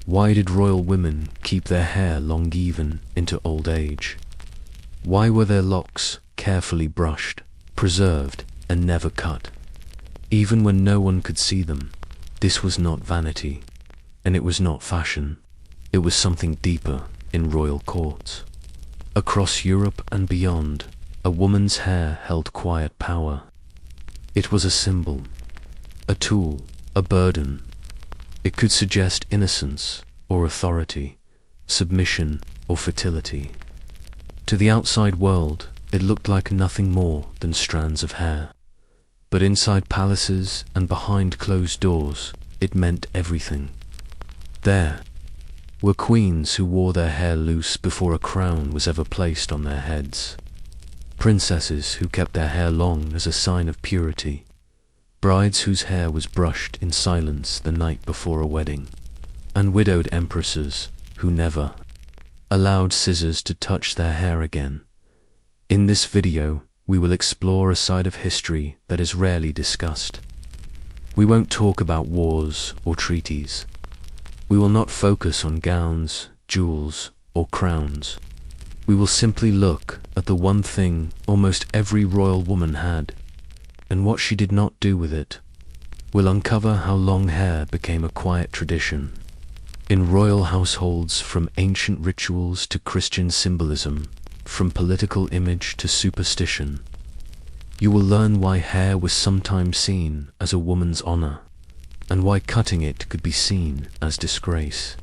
Why did royal women keep their hair long even into old age? Why were their locks carefully brushed, preserved, and never cut? Even when no one could see them, this was not vanity, and it was not fashion. It was something deeper in royal courts. Across Europe and beyond, a woman's hair held quiet power. It was a symbol, a tool, a burden. It could suggest innocence or authority, submission or fertility. To the outside world, it looked like nothing more than strands of hair. But inside palaces and behind closed doors, it meant everything. There were queens who wore their hair loose before a crown was ever placed on their heads. Princesses who kept their hair long as a sign of purity. Brides whose hair was brushed in silence the night before a wedding. And widowed empresses who never allowed scissors to touch their hair again. In this video, we will explore a side of history that is rarely discussed. We won't talk about wars or treaties. We will not focus on gowns, jewels, or crowns. We will simply look at the one thing almost every royal woman had, and what she did not do with it. We'll uncover how long hair became a quiet tradition in royal households, from ancient rituals to Christian symbolism, from political image to superstition. You will learn why hair was sometimes seen as a woman's honor, and why cutting it could be seen as disgrace.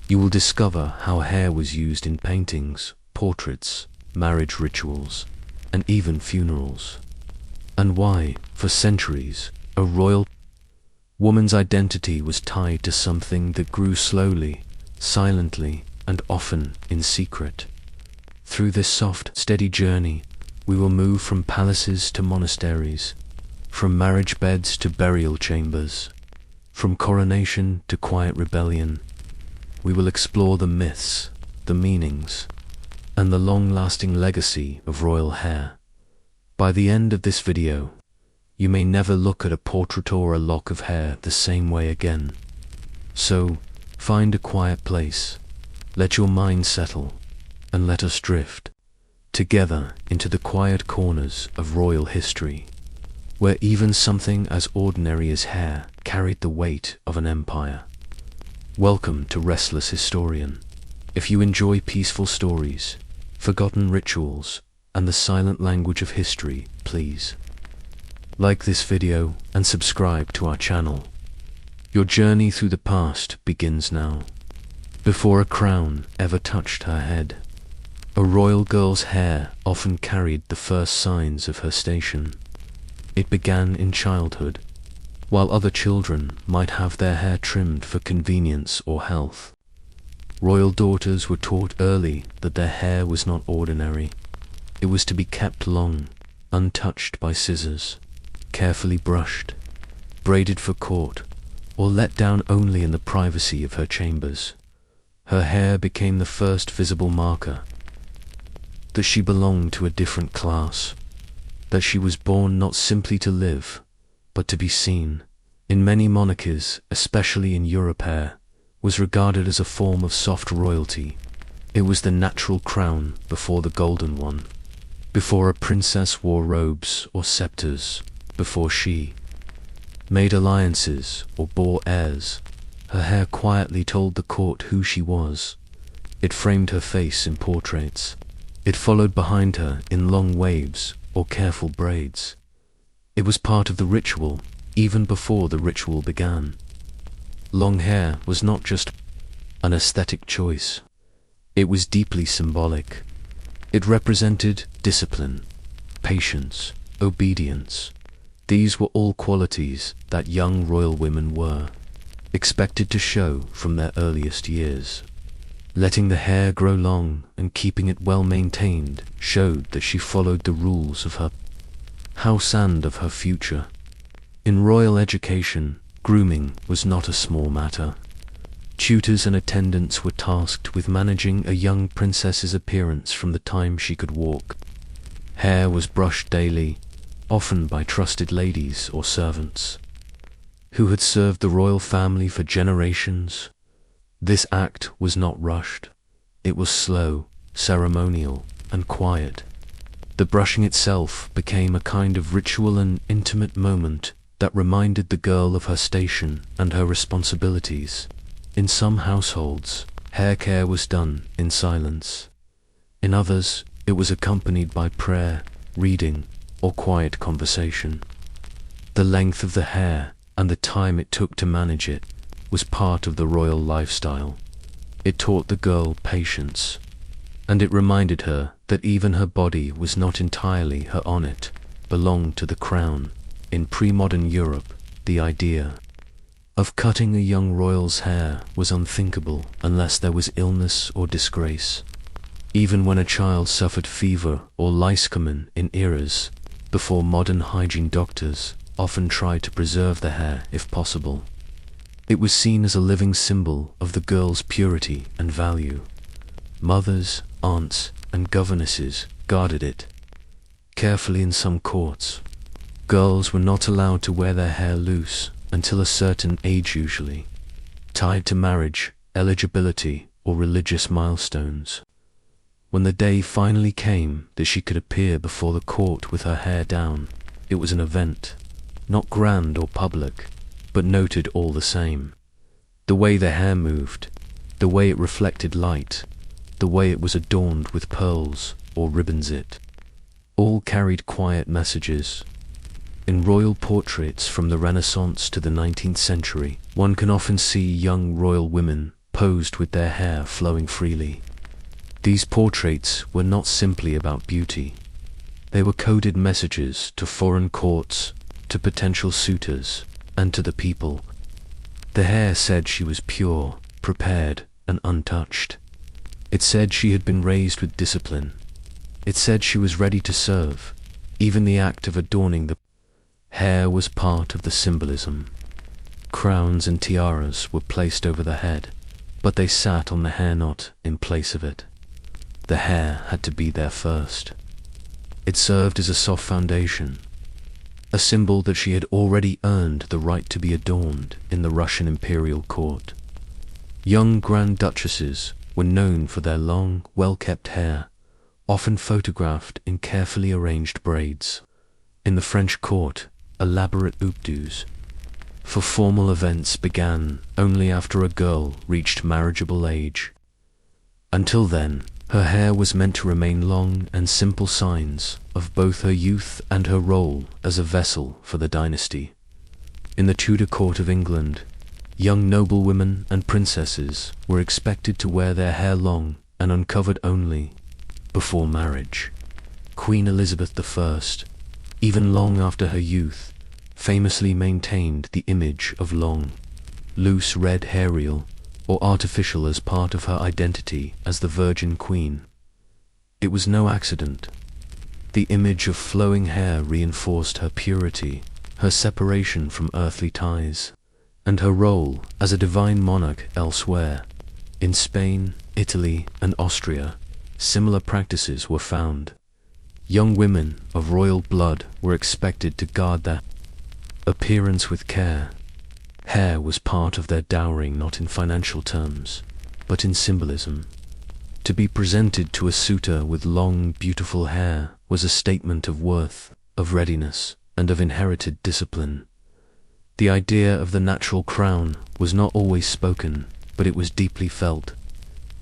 You will discover how hair was used in paintings, portraits, marriage rituals, and even funerals. And why, for centuries, a royal woman's identity was tied to something that grew slowly, silently, and often in secret. Through this soft, steady journey, we will move from palaces to monasteries, from marriage beds to burial chambers, from coronation to quiet rebellion. We will explore the myths, the meanings, and the long-lasting legacy of royal hair. By the end of this video, you may never look at a portrait or a lock of hair the same way again. So, find a quiet place, let your mind settle, and let us drift together into the quiet corners of royal history, where even something as ordinary as hair carried the weight of an empire. Welcome to Restless Historian. If you enjoy peaceful stories, forgotten rituals, and the silent language of history, please like this video and subscribe to our channel. Your journey through the past begins now. Before a crown ever touched her head, a royal girl's hair often carried the first signs of her station. It began in childhood, while other children might have their hair trimmed for convenience or health. Royal daughters were taught early that their hair was not ordinary. It was to be kept long, untouched by scissors, carefully brushed, braided for court, or let down only in the privacy of her chambers. Her hair became the first visible marker that she belonged to a different class, that she was born not simply to live, but to be seen. In many monarchies, especially in Europe, hair was regarded as a form of soft royalty. It was the natural crown before the golden one, before a princess wore robes or scepters, before she made alliances or bore heirs. Her hair quietly told the court who she was. It framed her face in portraits. It followed behind her in long waves or careful braids. It was part of the ritual, even before the ritual began. Long hair was not just an aesthetic choice. It was deeply symbolic. It represented discipline, patience, obedience. These were all qualities that young royal women were expected to show from their earliest years. Letting the hair grow long and keeping it well maintained showed that she followed the rules of her house and of her future. In royal education, grooming was not a small matter. Tutors and attendants were tasked with managing a young princess's appearance from the time she could walk. Hair was brushed daily, often by trusted ladies or servants who had served the royal family for generations. This act was not rushed. It was slow, ceremonial, and quiet. The brushing itself became a kind of ritual and intimate moment that reminded the girl of her station and her responsibilities. In some households, hair care was done in silence. In others, it was accompanied by prayer, reading, or quiet conversation. The length of the hair and the time it took to manage it was part of the royal lifestyle. It taught the girl patience, and it reminded her that even her body was not entirely her own. It belonged to the crown. In pre-modern Europe, the idea of cutting a young royal's hair was unthinkable unless there was illness or disgrace. Even when a child suffered fever or lice common in eras before modern hygiene, doctors often tried to preserve the hair if possible. It was seen as a living symbol of the girl's purity and value. Mothers, aunts, and governesses guarded it carefully. In some courts, girls were not allowed to wear their hair loose until a certain age, usually tied to marriage, eligibility, or religious milestones. When the day finally came that she could appear before the court with her hair down, it was an event, not grand or public, but noted all the same. The way the hair moved, the way it reflected light, the way it was adorned with pearls or ribbons, it all carried quiet messages. In royal portraits from the Renaissance to the 19th century, one can often see young royal women posed with their hair flowing freely. These portraits were not simply about beauty. They were coded messages to foreign courts, to potential suitors, and to the people. The hair said she was pure, prepared, and untouched. It said she had been raised with discipline. It said she was ready to serve. Even the act of adorning the hair was part of the symbolism. Crowns and tiaras were placed over the head, but they sat on the hair, not in place of it. The hair had to be there first. It served as a soft foundation, a symbol that she had already earned the right to be adorned in the Russian imperial court. Young grand duchesses were known for their long, well-kept hair, often photographed in carefully arranged braids. In the French court, elaborate updos for formal events began only after a girl reached marriageable age. Until then, her hair was meant to remain long and simple, signs of both her youth and her role as a vessel for the dynasty. In the Tudor court of England, young noblewomen and princesses were expected to wear their hair long and uncovered only before marriage. Queen Elizabeth I, even long after her youth, famously maintained the image of long, loose red hair, real or artificial, as part of her identity as the Virgin Queen. It was no accident. The image of flowing hair reinforced her purity, her separation from earthly ties, and her role as a divine monarch. Elsewhere, in Spain, Italy, and Austria, similar practices were found. Young women of royal blood were expected to guard their appearance with care. Hair was part of their dowry, not in financial terms, but in symbolism. To be presented to a suitor with long, beautiful hair was a statement of worth, of readiness, and of inherited discipline. The idea of the natural crown was not always spoken, but it was deeply felt,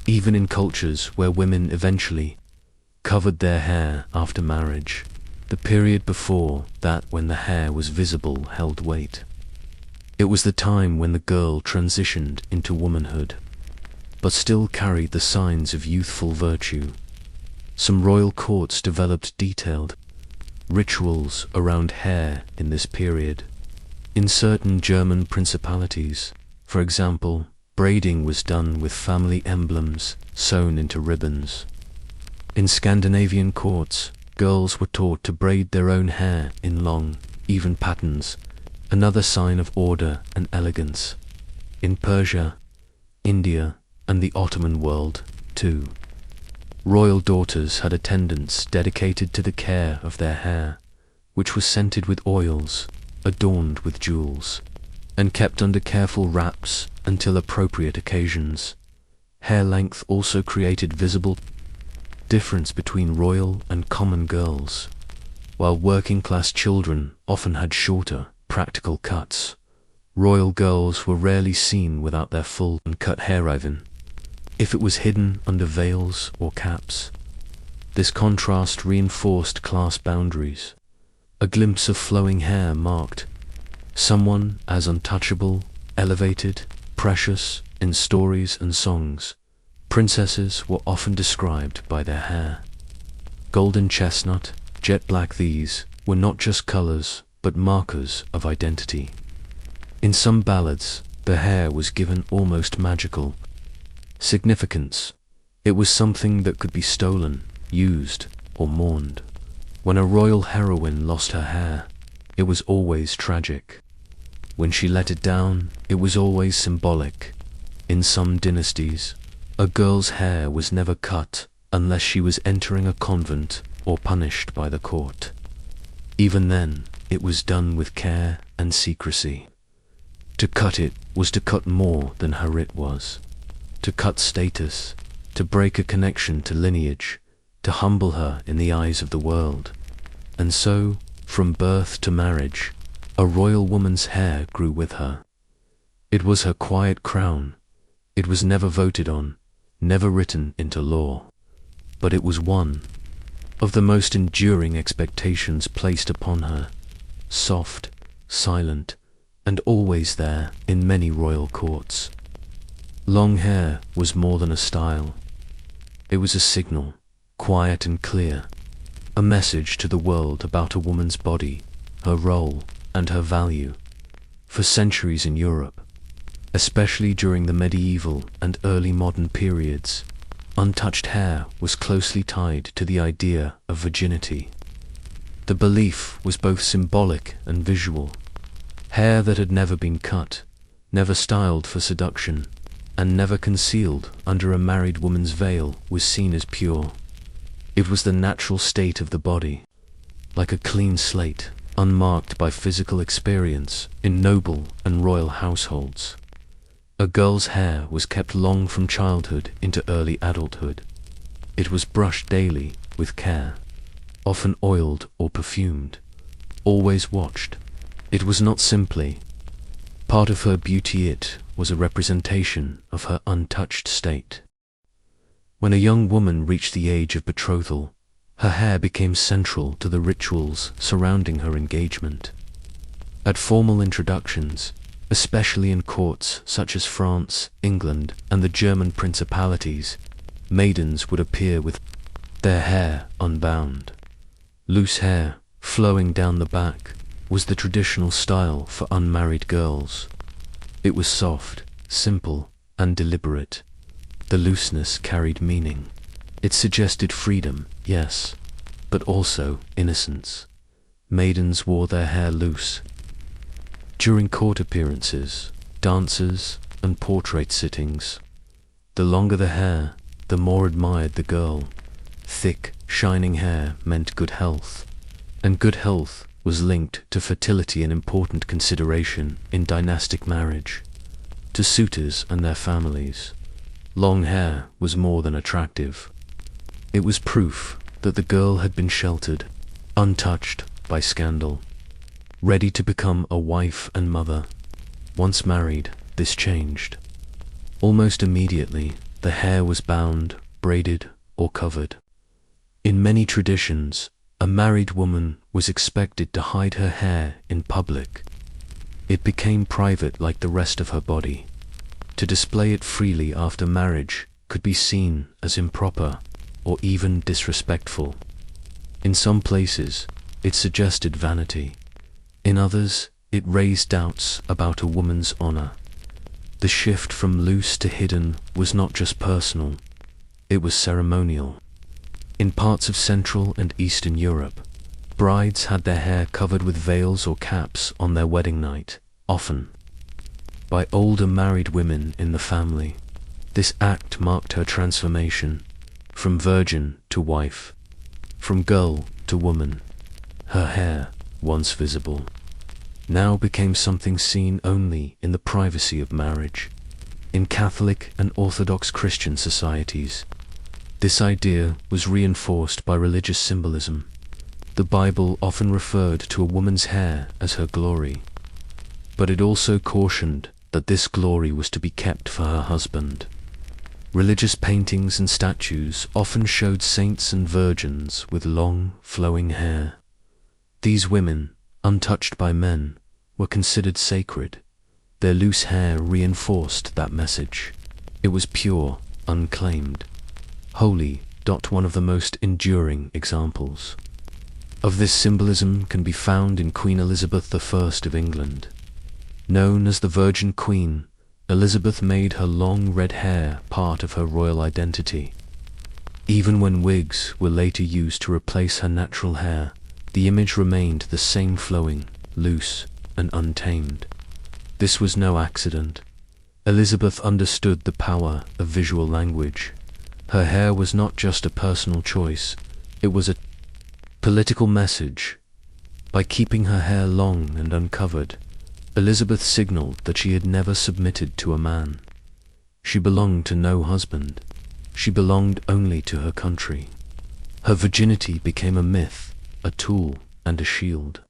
even in cultures where women eventually covered their hair after marriage. The period before that, when the hair was visible, held weight. It was the time when the girl transitioned into womanhood, but still carried the signs of youthful virtue. Some royal courts developed detailed rituals around hair in this period. In certain German principalities, for example, braiding was done with family emblems sewn into ribbons. In Scandinavian courts, girls were taught to braid their own hair in long, even patterns, another sign of order and elegance. In Persia, India, and the Ottoman world, too, royal daughters had attendants dedicated to the care of their hair, which was scented with oils, adorned with jewels, and kept under careful wraps until appropriate occasions. Hair length also created visible difference between royal and common girls. While working-class children often had shorter, practical cuts, royal girls were rarely seen without their full and cut hair, even if it was hidden under veils or caps. This contrast reinforced class boundaries. A glimpse of flowing hair marked someone as untouchable, elevated, precious in stories and songs. Princesses were often described by their hair. Golden chestnut, jet black, these were not just colors, but markers of identity. In some ballads, the hair was given almost magical significance. It was something that could be stolen, used, or mourned. When a royal heroine lost her hair, it was always tragic. When she let it down, it was always symbolic. In some dynasties, a girl's hair was never cut unless she was entering a convent or punished by the court. Even then, it was done with care and secrecy. To cut it was to cut more than her writ was. To cut status, to break a connection to lineage, to humble her in the eyes of the world. And so, from birth to marriage, a royal woman's hair grew with her. It was her quiet crown. It was never voted on, never written into law. But it was one of the most enduring expectations placed upon her, soft, silent, and always there in many royal courts. Long hair was more than a style. It was a signal, quiet and clear, a message to the world about a woman's body, her role, and her value. For centuries in Europe, especially during the medieval and early modern periods, untouched hair was closely tied to the idea of virginity. The belief was both symbolic and visual. Hair that had never been cut, never styled for seduction, and never concealed under a married woman's veil was seen as pure. It was the natural state of the body, like a clean slate, unmarked by physical experience in noble and royal households. A girl's hair was kept long from childhood into early adulthood. It was brushed daily with care, often oiled or perfumed, always watched. It was not simply part of her beauty, it was a representation of her untouched state. When a young woman reached the age of betrothal, her hair became central to the rituals surrounding her engagement. At formal introductions, especially in courts such as France, England, and the German principalities, maidens would appear with their hair unbound. Loose hair, flowing down the back, was the traditional style for unmarried girls. It was soft, simple, and deliberate. The looseness carried meaning. It suggested freedom, yes, but also innocence. Maidens wore their hair loose. During court appearances, dances, and portrait sittings, the longer the hair, the more admired the girl. Thick, shining hair meant good health, and good health was linked to fertility, an important consideration in dynastic marriage. To suitors and their families, long hair was more than attractive. It was proof that the girl had been sheltered, untouched by scandal, ready to become a wife and mother. Once married, this changed. Almost immediately, the hair was bound, braided, or covered. In many traditions, a married woman was expected to hide her hair in public. It became private like the rest of her body. To display it freely after marriage could be seen as improper or even disrespectful. In some places, it suggested vanity. In others, it raised doubts about a woman's honor. The shift from loose to hidden was not just personal, it was ceremonial. In parts of Central and Eastern Europe, brides had their hair covered with veils or caps on their wedding night, often by older married women in the family. This act marked her transformation, from virgin to wife, from girl to woman. Her hair, once visible, now became something seen only in the privacy of marriage. In Catholic and Orthodox Christian societies, this idea was reinforced by religious symbolism. The Bible often referred to a woman's hair as her glory, but it also cautioned that this glory was to be kept for her husband. Religious paintings and statues often showed saints and virgins with long, flowing hair. These women, untouched by men, were considered sacred. Their loose hair reinforced that message. It was pure, unclaimed, holy. One of the most enduring examples of this symbolism can be found in Queen Elizabeth I of England. Known as the Virgin Queen, Elizabeth made her long red hair part of her royal identity. Even when wigs were later used to replace her natural hair, the image remained the same, flowing, loose, and untamed. This was no accident. Elizabeth understood the power of visual language. Her hair was not just a personal choice, it was a political message. By keeping her hair long and uncovered, Elizabeth signaled that she had never submitted to a man. She belonged to no husband. She belonged only to her country. Her virginity became a myth, a tool, and a shield.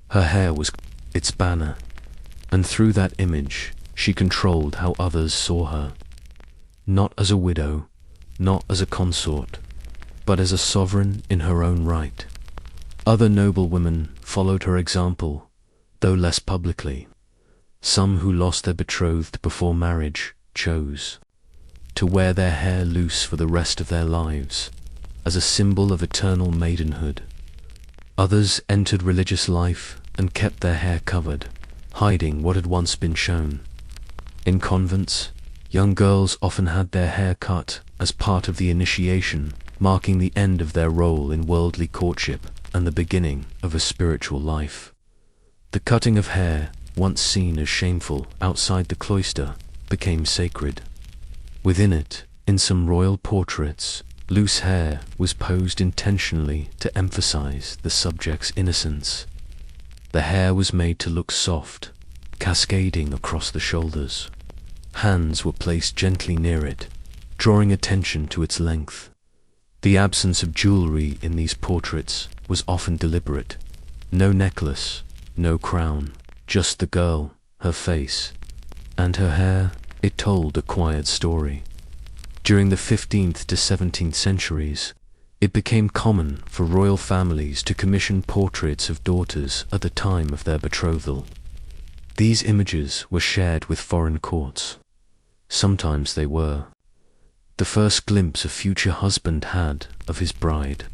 Her hair was its banner, and through that image, she controlled how others saw her. Not as a widow, not as a consort, but as a sovereign in her own right. Other noble women followed her example, though less publicly. Some who lost their betrothed before marriage chose to wear their hair loose for the rest of their lives, as a symbol of eternal maidenhood. Others entered religious life and kept their hair covered, hiding what had once been shown. In convents, young girls often had their hair cut as part of the initiation, marking the end of their role in worldly courtship and the beginning of a spiritual life. The cutting of hair, once seen as shameful outside the cloister, became sacred. Within it, in some royal portraits, loose hair was posed intentionally to emphasize the subject's innocence. The hair was made to look soft, cascading across the shoulders. Hands were placed gently near it, drawing attention to its length. The absence of jewelry in these portraits was often deliberate. No necklace, no crown, just the girl, her face, and her hair. It told a quiet story. During the 15th to 17th centuries, it became common for royal families to commission portraits of daughters at the time of their betrothal. These images were shared with foreign courts. Sometimes they were the first glimpse a future husband had of his bride.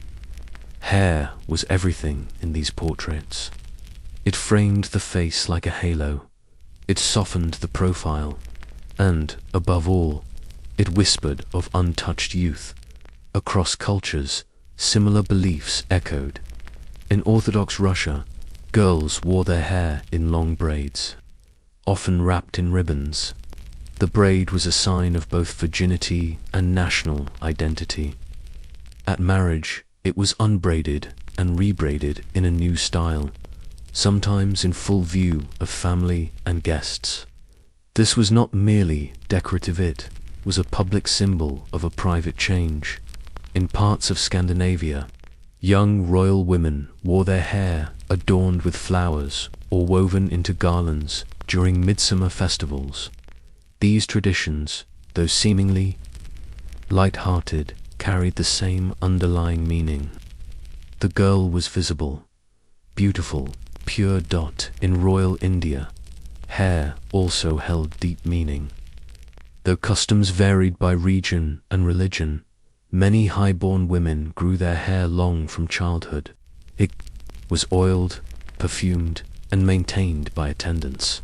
Hair was everything in these portraits. It framed the face like a halo. It softened the profile. And, above all, it whispered of untouched youth. Across cultures, similar beliefs echoed. In Orthodox Russia, girls wore their hair in long braids, often wrapped in ribbons. The braid was a sign of both virginity and national identity. At marriage, it was unbraided and rebraided in a new style, sometimes in full view of family and guests. This was not merely decorative, it was a public symbol of a private change. In parts of Scandinavia, young royal women wore their hair adorned with flowers or woven into garlands during midsummer festivals. These traditions, though seemingly light-hearted, carried the same underlying meaning. The girl was visible, beautiful, pure. In royal India, hair also held deep meaning. Though customs varied by region and religion, many high-born women grew their hair long from childhood. It was oiled, perfumed, and maintained by attendants.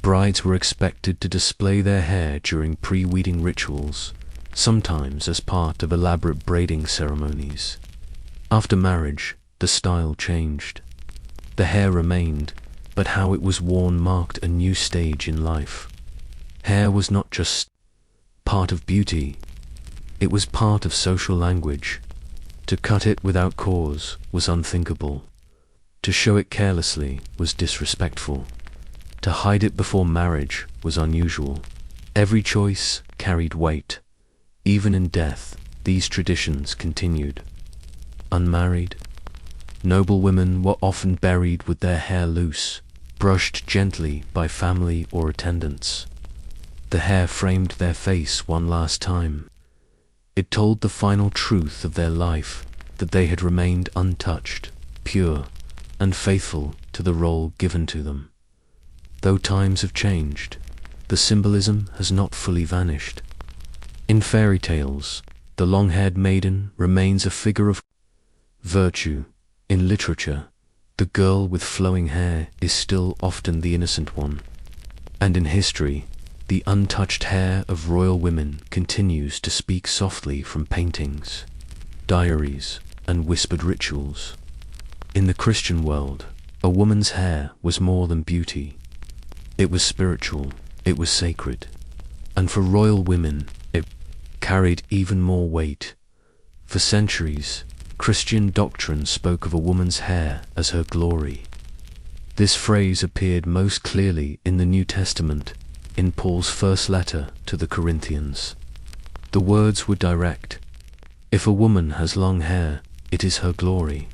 Brides were expected to display their hair during pre-wedding rituals, sometimes as part of elaborate braiding ceremonies. After marriage, the style changed. The hair remained, but how it was worn marked a new stage in life. Hair was not just part of beauty, it was part of social language. To cut it without cause was unthinkable. To show it carelessly was disrespectful. To hide it before marriage was unusual. Every choice carried weight. Even in death, these traditions continued. Unmarried, noble women were often buried with their hair loose, brushed gently by family or attendants. The hair framed their face one last time. It told the final truth of their life, that they had remained untouched, pure, and faithful to the role given to them. Though times have changed, the symbolism has not fully vanished. In fairy tales, the long-haired maiden remains a figure of virtue. In literature, the girl with flowing hair is still often the innocent one. And in history, the untouched hair of royal women continues to speak softly from paintings, diaries, and whispered rituals. In the Christian world, a woman's hair was more than beauty. It was spiritual, it was sacred, and for royal women, it carried even more weight. For centuries, Christian doctrine spoke of a woman's hair as her glory. This phrase appeared most clearly in the New Testament, in Paul's first letter to the Corinthians. The words were direct. If a woman has long hair, it is her glory.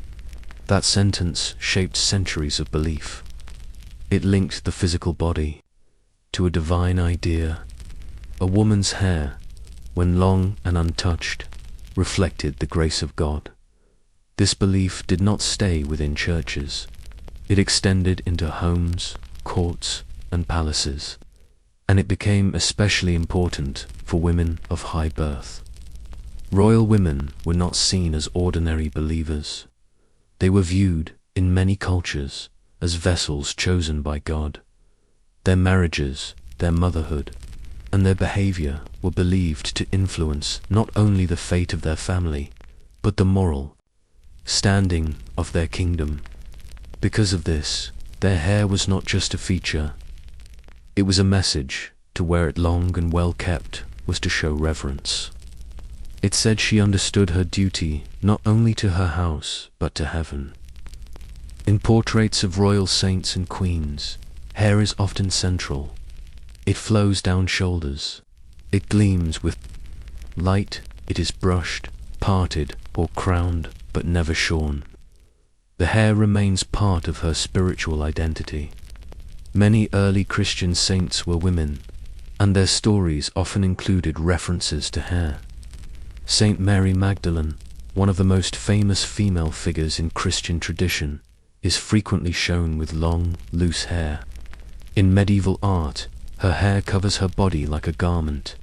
That sentence shaped centuries of belief. It linked the physical body to a divine idea. A woman's hair, when long and untouched, reflected the grace of God. This belief did not stay within churches. It extended into homes, courts, and palaces, and it became especially important for women of high birth. Royal women were not seen as ordinary believers. They were viewed, in many cultures, as vessels chosen by God. Their marriages, their motherhood, and their behavior were believed to influence not only the fate of their family, but the moral standing of their kingdom. Because of this, their hair was not just a feature. It was a message. To wear it long and well kept was to show reverence. It said she understood her duty not only to her house, but to heaven. In portraits of royal saints and queens, hair is often central. It flows down shoulders. It gleams with light. It is brushed, parted, or crowned, but never shorn. The hair remains part of her spiritual identity. Many early Christian saints were women, and their stories often included references to hair. Saint Mary Magdalene, one of the most famous female figures in Christian tradition, is frequently shown with long, loose hair. In medieval art, her hair covers her body like a garment.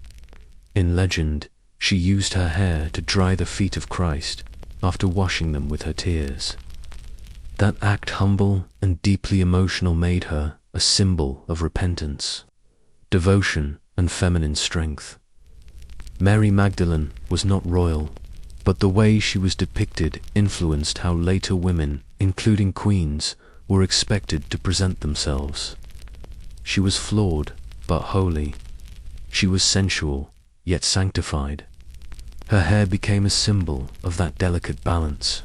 In legend, she used her hair to dry the feet of Christ after washing them with her tears. That act, humble and deeply emotional, made her a symbol of repentance, devotion, and feminine strength. Mary Magdalene was not royal, but the way she was depicted influenced how later women, including queens, were expected to present themselves. She was flawed, but holy. She was sensual, yet sanctified. Her hair became a symbol of that delicate balance.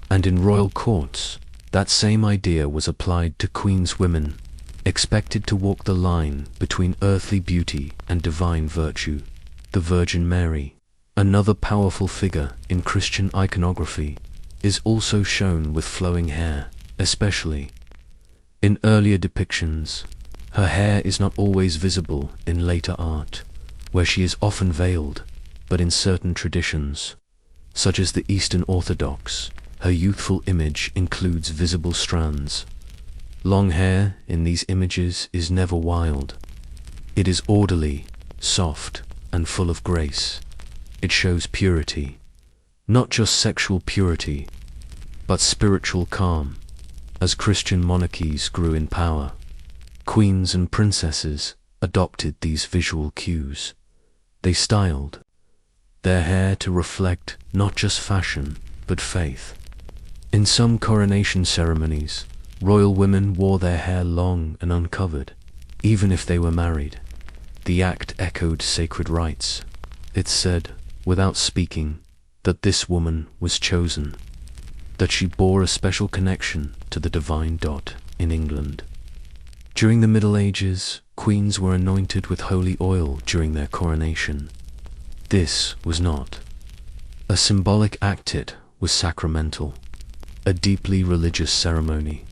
And in royal courts, that same idea was applied to queens' women, expected to walk the line between earthly beauty and divine virtue. The Virgin Mary, another powerful figure in Christian iconography, is also shown with flowing hair, especially in earlier depictions. Her hair is not always visible in later art, where she is often veiled, but in certain traditions, such as the Eastern Orthodox, her youthful image includes visible strands. Long hair in these images is never wild. It is orderly, soft, and full of grace. It shows purity, not just sexual purity, but spiritual calm. As Christian monarchies grew in power, queens and princesses adopted these visual cues. They styled their hair to reflect not just fashion, but faith. In some coronation ceremonies, royal women wore their hair long and uncovered, even if they were married. The act echoed sacred rites. It said, without speaking, that this woman was chosen, that she bore a special connection to the divine dot in England. During the Middle Ages, queens were anointed with holy oil during their coronation. This was not a symbolic act, it was sacramental, a deeply religious ceremony.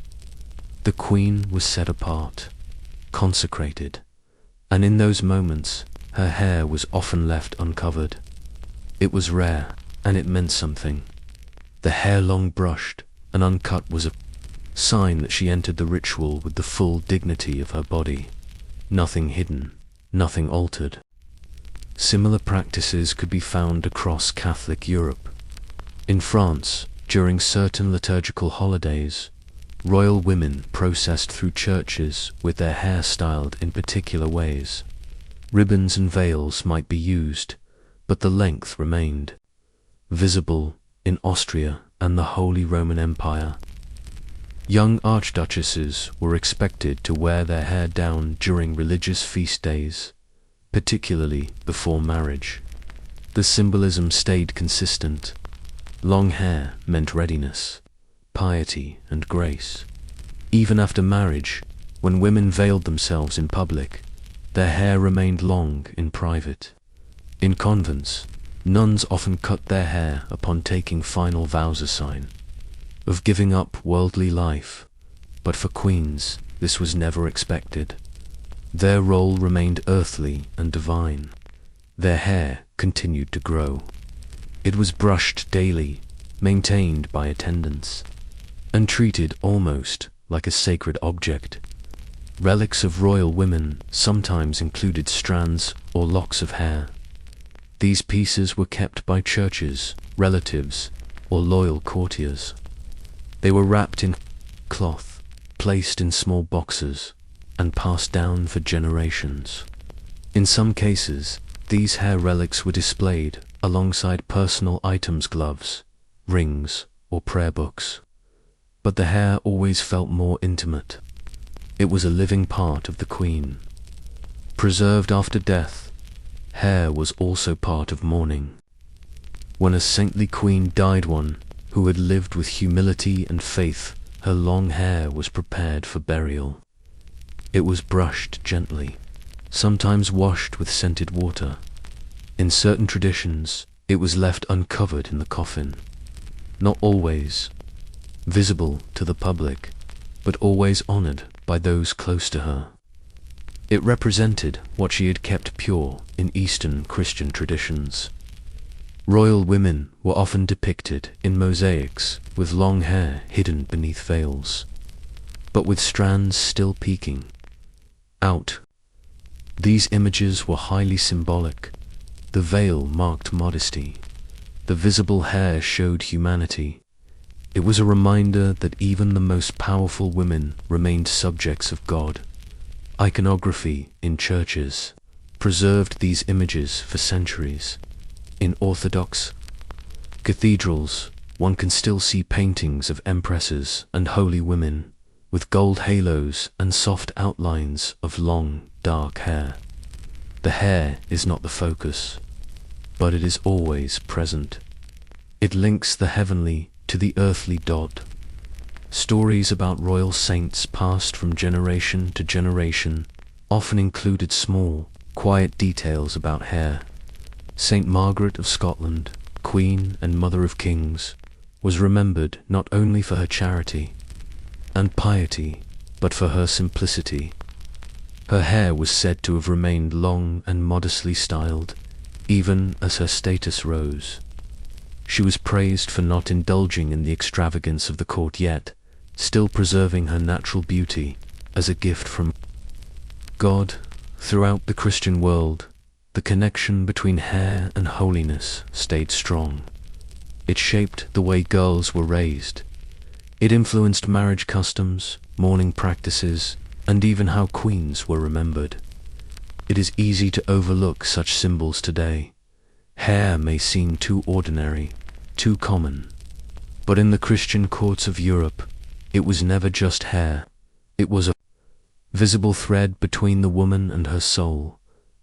The queen was set apart, consecrated, and in those moments, her hair was often left uncovered. It was rare, and it meant something. The hair long brushed and uncut was a sign that she entered the ritual with the full dignity of her body. Nothing hidden, nothing altered. Similar practices could be found across Catholic Europe. In France, during certain liturgical holidays, royal women processed through churches with their hair styled in particular ways. Ribbons and veils might be used, but the length remained visible in Austria and the Holy Roman Empire. Young archduchesses were expected to wear their hair down during religious feast days, particularly before marriage. The symbolism stayed consistent. Long hair meant readiness, piety, and grace. Even after marriage, when women veiled themselves in public, their hair remained long in private. In convents, nuns often cut their hair upon taking final vows, a sign of giving up worldly life, but for queens, this was never expected. Their role remained earthly and divine. Their hair continued to grow. It was brushed daily, maintained by attendants, and treated almost like a sacred object. Relics of royal women sometimes included strands or locks of hair. These pieces were kept by churches, relatives, or loyal courtiers. They were wrapped in cloth, placed in small boxes, and passed down for generations. In some cases, these hair relics were displayed alongside personal items, gloves, rings, or prayer books. But the hair always felt more intimate. It was a living part of the queen. Preserved after death, hair was also part of mourning. When a saintly queen died, one who had lived with humility and faith, her long hair was prepared for burial. It was brushed gently, sometimes washed with scented water. In certain traditions, it was left uncovered in the coffin. Not always visible to the public, but always honored by those close to her. It represented what she had kept pure in Eastern Christian traditions. Royal women were often depicted in mosaics with long hair hidden beneath veils, but with strands still peeking out. These images were highly symbolic. The veil marked modesty. The visible hair showed humanity. It was a reminder that even the most powerful women remained subjects of God. Iconography in churches preserved these images for centuries. In Orthodox cathedrals, one can still see paintings of empresses and holy women, with gold halos and soft outlines of long, dark hair. The hair is not the focus, but it is always present. It links the heavenly to the earthly dot. Stories about royal saints passed from generation to generation often included small, quiet details about hair. Saint Margaret of Scotland, Queen and Mother of Kings, was remembered not only for her charity and piety, but for her simplicity. Her hair was said to have remained long and modestly styled, even as her status rose. She was praised for not indulging in the extravagance of the court, yet still preserving her natural beauty as a gift from God. Throughout the Christian world, the connection between hair and holiness stayed strong. It shaped the way girls were raised. It influenced marriage customs, mourning practices, and even how queens were remembered. It is easy to overlook such symbols today. Hair may seem too ordinary, too common. But in the Christian courts of Europe, it was never just hair. It was a visible thread between the woman and her soul.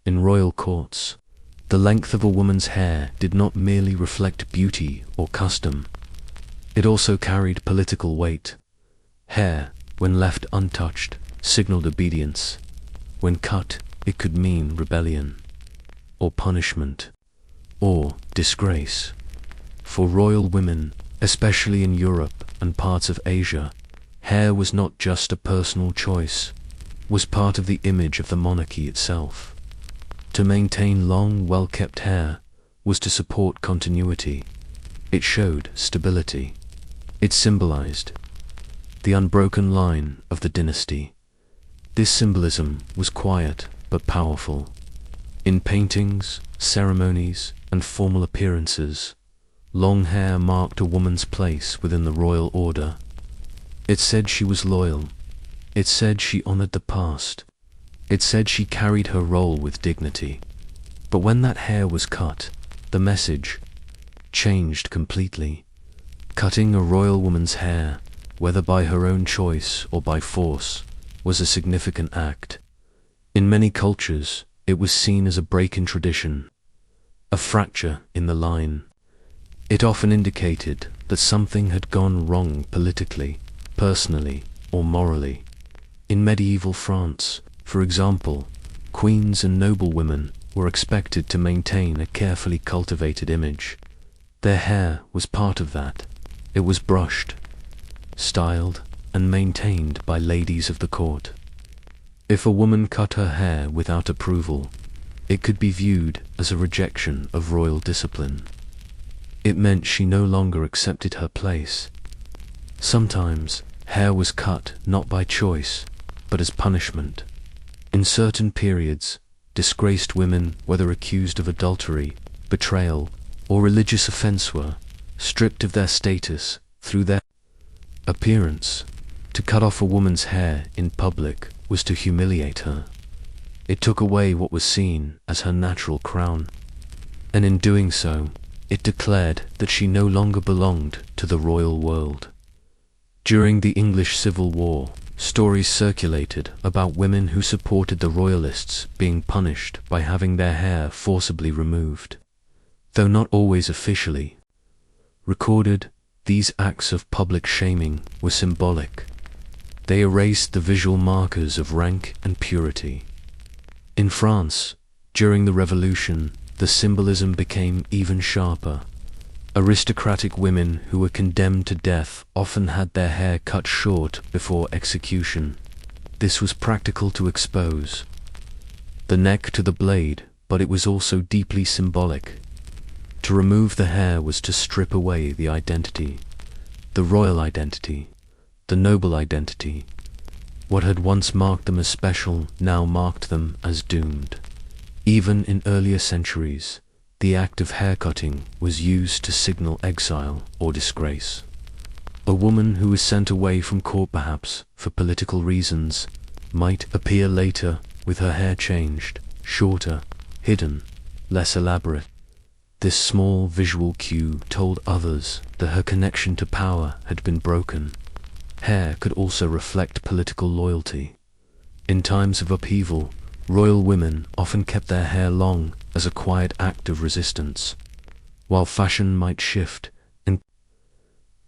In royal courts, the length of a woman's hair did not merely reflect beauty or custom. It also carried political weight. Hair, when left untouched, signaled obedience. When cut, it could mean rebellion, or punishment, or disgrace. For royal women, especially in Europe and parts of Asia, hair was not just a personal choice, was part of the image of the monarchy itself. To maintain long, well-kept hair was to support continuity. It showed stability. It symbolized the unbroken line of the dynasty. This symbolism was quiet but powerful. In paintings, ceremonies, and formal appearances, long hair marked a woman's place within the royal order. It said she was loyal. It said she honored the past. It said she carried her role with dignity. But when that hair was cut, the message changed completely. Cutting a royal woman's hair, whether by her own choice or by force, was a significant act. In many cultures, it was seen as a break in tradition, a fracture in the line. It often indicated that something had gone wrong politically, personally, or morally. In medieval France, for example, queens and noblewomen were expected to maintain a carefully cultivated image. Their hair was part of that. It was brushed, styled, and maintained by ladies of the court. If a woman cut her hair without approval, it could be viewed as a rejection of royal discipline. It meant she no longer accepted her place. Sometimes, hair was cut not by choice, but as punishment. In certain periods, disgraced women, whether accused of adultery, betrayal, or religious offense, were stripped of their status through their appearance. To cut off a woman's hair in public was to humiliate her. It took away what was seen as her natural crown, and in doing so, it declared that she no longer belonged to the royal world. During the English Civil War, stories circulated about women who supported the royalists being punished by having their hair forcibly removed. Though not always officially recorded, these acts of public shaming were symbolic. They erased the visual markers of rank and purity. In France, during the Revolution, the symbolism became even sharper. Aristocratic women who were condemned to death often had their hair cut short before execution. This was practical to expose the neck to the blade, but it was also deeply symbolic. To remove the hair was to strip away the identity, the royal identity, the noble identity. What had once marked them as special now marked them as doomed. Even in earlier centuries, the act of haircutting was used to signal exile or disgrace. A woman who was sent away from court, perhaps for political reasons, might appear later with her hair changed, shorter, hidden, less elaborate. This small visual cue told others that her connection to power had been broken. Hair could also reflect political loyalty. In times of upheaval, royal women often kept their hair long as a quiet act of resistance. While fashion might shift, and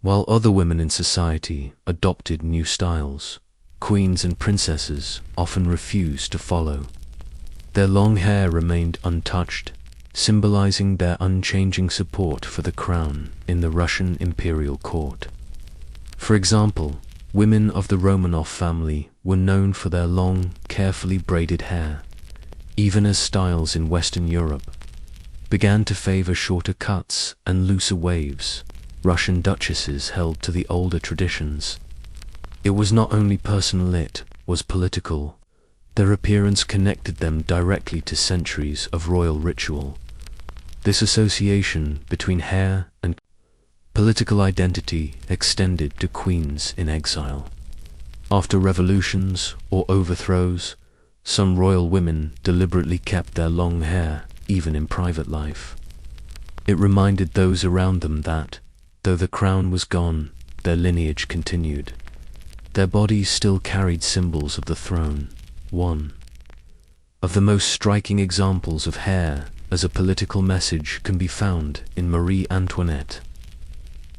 while other women in society adopted new styles, queens and princesses often refused to follow. Their long hair remained untouched, symbolizing their unchanging support for the crown in the Russian imperial court. For example, women of the Romanov family were known for their long, carefully braided hair, even as styles in Western Europe began to favor shorter cuts and looser waves. Russian duchesses held to the older traditions. It was not only personal, it was political. Their appearance connected them directly to centuries of royal ritual. This association between hair and political identity extended to queens in exile. After revolutions or overthrows, some royal women deliberately kept their long hair even in private life. It reminded those around them that, though the crown was gone, their lineage continued. Their bodies still carried symbols of the throne. One of the most striking examples of hair as a political message can be found in Marie Antoinette.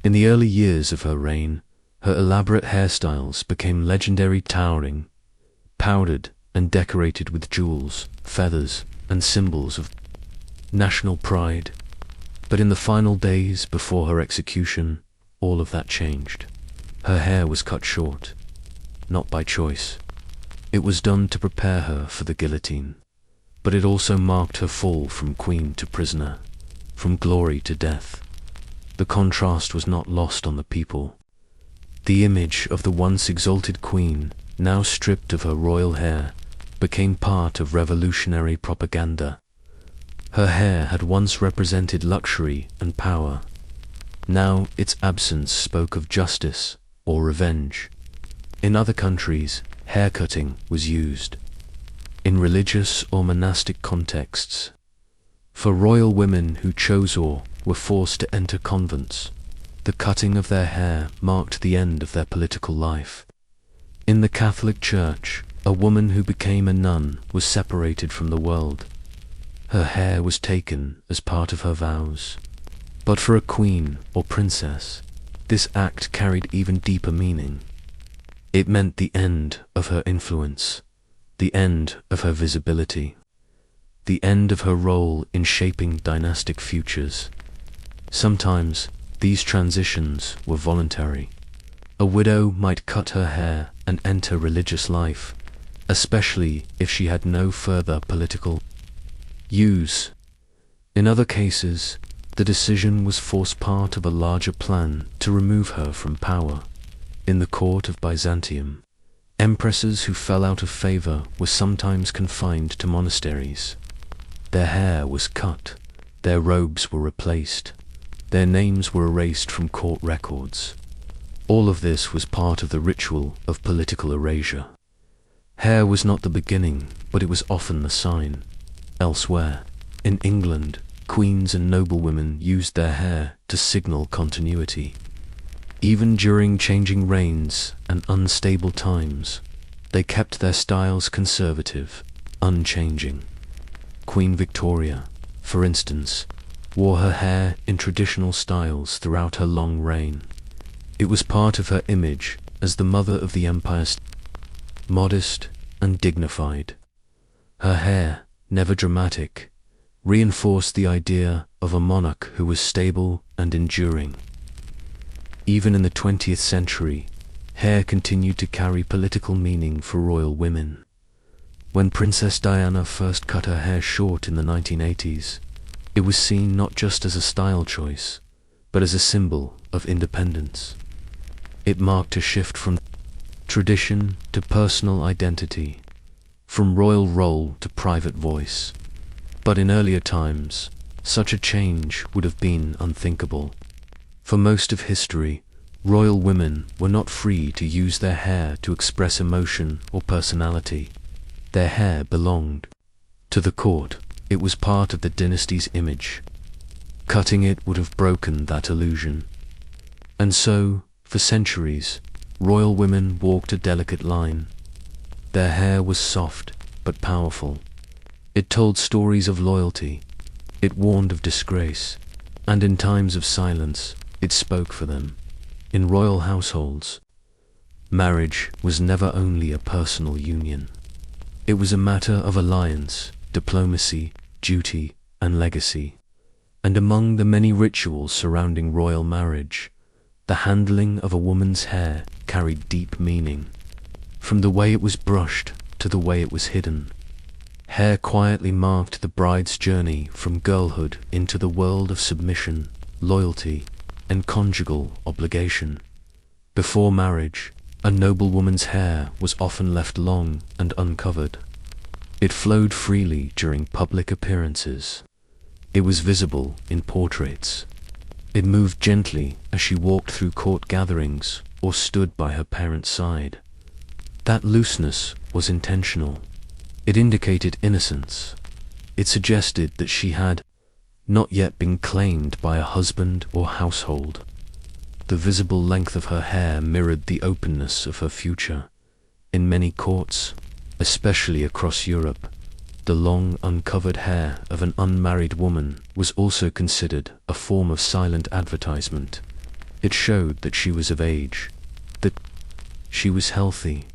In the early years of her reign, her elaborate hairstyles became legendary, towering powdered and decorated with jewels, feathers, and symbols of national pride. But in the final days before her execution, all of that changed. Her hair was cut short, not by choice. It was done to prepare her for the guillotine, but it also marked her fall from queen to prisoner, from glory to death. The contrast was not lost on the people. The image of the once exalted queen, now stripped of her royal hair, became part of revolutionary propaganda. Her hair had once represented luxury and power. Now its absence spoke of justice or revenge. In other countries, haircutting was used, in religious or monastic contexts. For royal women who chose or were forced to enter convents, the cutting of their hair marked the end of their political life. In the Catholic Church, a woman who became a nun was separated from the world. Her hair was taken as part of her vows. But for a queen or princess, this act carried even deeper meaning. It meant the end of her influence, the end of her visibility, the end of her role in shaping dynastic futures. Sometimes these transitions were voluntary. A widow might cut her hair and enter religious life, especially if she had no further political use. In other cases, the decision was forced part of a larger plan to remove her from power. In the court of Byzantium, empresses who fell out of favor were sometimes confined to monasteries. Their hair was cut, their robes were replaced, their names were erased from court records. All of this was part of the ritual of political erasure. Hair was not the beginning, but it was often the sign. Elsewhere, in England, queens and noblewomen used their hair to signal continuity. Even during changing reigns and unstable times, they kept their styles conservative, unchanging. Queen Victoria, for instance, wore her hair in traditional styles throughout her long reign. It was part of her image as the mother of the empire, modest and dignified. Her hair, never dramatic, reinforced the idea of a monarch who was stable and enduring. Even in the 20th century, hair continued to carry political meaning for royal women. When Princess Diana first cut her hair short in the 1980s, it was seen not just as a style choice, but as a symbol of independence. It marked a shift from tradition to personal identity, from royal role to private voice. But in earlier times, such a change would have been unthinkable. For most of history, royal women were not free to use their hair to express emotion or personality. Their hair belonged to the court. It was part of the dynasty's image. Cutting it would have broken that illusion. And so, for centuries, royal women walked a delicate line. Their hair was soft but powerful. It told stories of loyalty. It warned of disgrace. And in times of silence, it spoke for them. In royal households, marriage was never only a personal union. It was a matter of alliance, diplomacy, duty, and legacy. And among the many rituals surrounding royal marriage, the handling of a woman's hair carried deep meaning. From the way it was brushed to the way it was hidden, hair quietly marked the bride's journey from girlhood into the world of submission, loyalty, and conjugal obligation. Before marriage, a noblewoman's hair was often left long and uncovered. It flowed freely during public appearances. It was visible in portraits. It moved gently as she walked through court gatherings or stood by her parents' side. That looseness was intentional. It indicated innocence. It suggested that she had not yet been claimed by a husband or household. The visible length of her hair mirrored the openness of her future. In many courts, especially across Europe, the long uncovered hair of an unmarried woman was also considered a form of silent advertisement. It showed that she was of age, that she was healthy,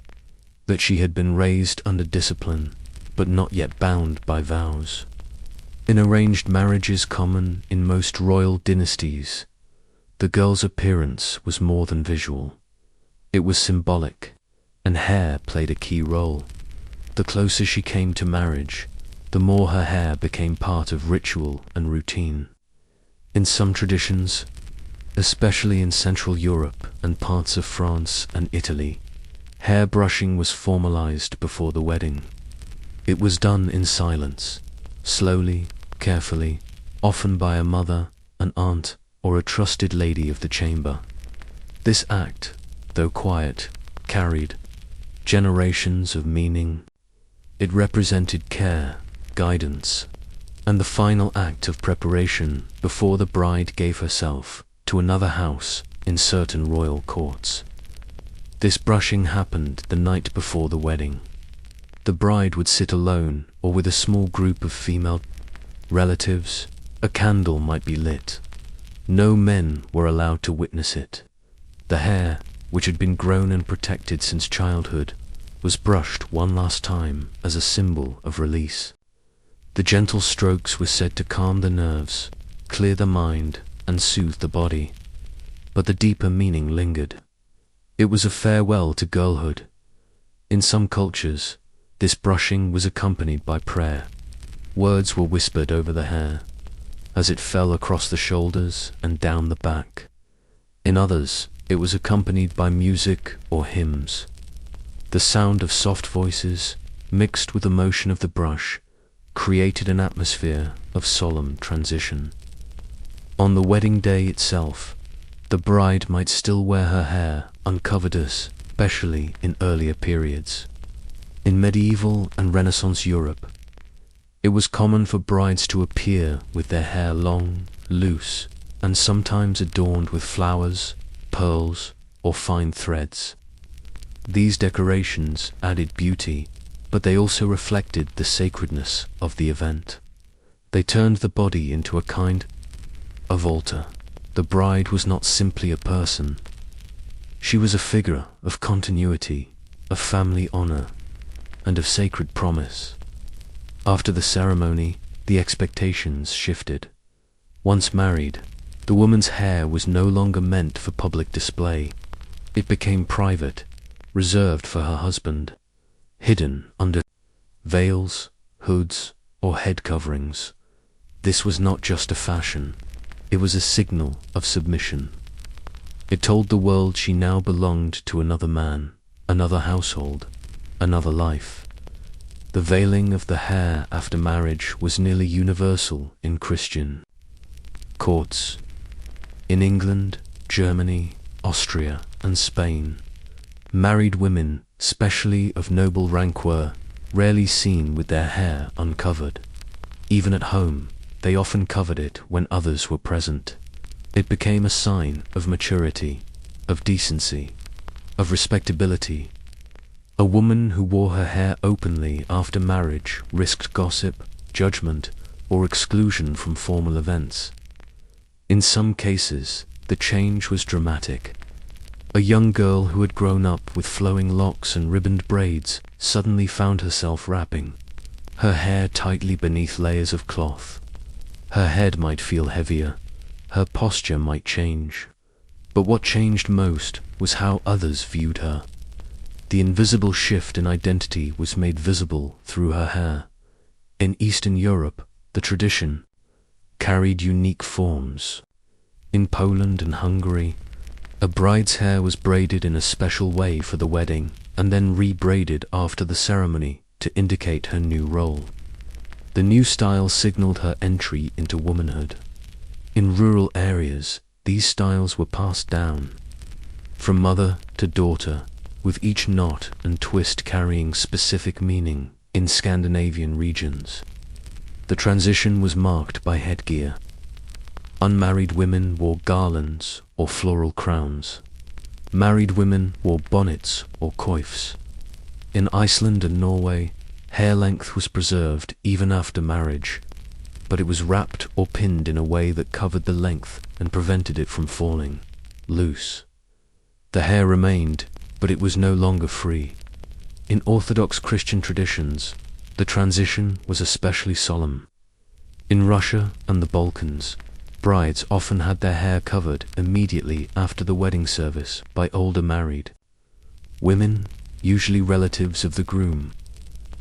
that she had been raised under discipline, but not yet bound by vows. In arranged marriages common in most royal dynasties, the girl's appearance was more than visual. It was symbolic, and hair played a key role. The closer she came to marriage, the more her hair became part of ritual and routine. In some traditions, especially in Central Europe and parts of France and Italy, hair brushing was formalized before the wedding. It was done in silence, slowly, carefully, often by a mother, an aunt, or a trusted lady of the chamber. This act, though quiet, carried generations of meaning. It represented care, guidance, and the final act of preparation before the bride gave herself to another house in certain royal courts. This brushing happened the night before the wedding. The bride would sit alone or with a small group of female relatives. A candle might be lit. No men were allowed to witness it. The hair, which had been grown and protected since childhood, was brushed one last time as a symbol of release. The gentle strokes were said to calm the nerves, clear the mind, and soothe the body. But the deeper meaning lingered. It was a farewell to girlhood. In some cultures, this brushing was accompanied by prayer. Words were whispered over the hair, as it fell across the shoulders and down the back. In others, it was accompanied by music or hymns. The sound of soft voices, mixed with the motion of the brush, created an atmosphere of solemn transition. On the wedding day itself, the bride might still wear her hair uncovered, especially in earlier periods. In medieval and Renaissance Europe, it was common for brides to appear with their hair long, loose, and sometimes adorned with flowers, pearls, or fine threads. These decorations added beauty, but they also reflected the sacredness of the event. They turned the body into a kind of altar. The bride was not simply a person. She was a figure of continuity, of family honor, and of sacred promise. After the ceremony, the expectations shifted. Once married, the woman's hair was no longer meant for public display. It became private, reserved for her husband, hidden under veils, hoods, or head coverings. This was not just a fashion, it was a signal of submission. It told the world she now belonged to another man, another household, another life. The veiling of the hair after marriage was nearly universal in Christian courts. In England, Germany, Austria, and Spain, married women, especially of noble rank, were rarely seen with their hair uncovered. Even at home, they often covered it when others were present. It became a sign of maturity, of decency, of respectability. A woman who wore her hair openly after marriage risked gossip, judgment, or exclusion from formal events. In some cases, the change was dramatic. A young girl who had grown up with flowing locks and ribboned braids suddenly found herself wrapping her hair tightly beneath layers of cloth. Her head might feel heavier, her posture might change. But what changed most was how others viewed her. The invisible shift in identity was made visible through her hair. In Eastern Europe, the tradition carried unique forms. In Poland and Hungary, a bride's hair was braided in a special way for the wedding, and then re-braided after the ceremony to indicate her new role. The new style signaled her entry into womanhood. In rural areas, these styles were passed down from mother to daughter, with each knot and twist carrying specific meaning. In Scandinavian regions, the transition was marked by headgear. Unmarried women wore garlands or floral crowns. Married women wore bonnets or coifs. In Iceland and Norway, hair length was preserved even after marriage, but it was wrapped or pinned in a way that covered the length and prevented it from falling loose. The hair remained, but it was no longer free. In Orthodox Christian traditions, the transition was especially solemn. In Russia and the Balkans, brides often had their hair covered immediately after the wedding service by older married women, usually relatives of the groom.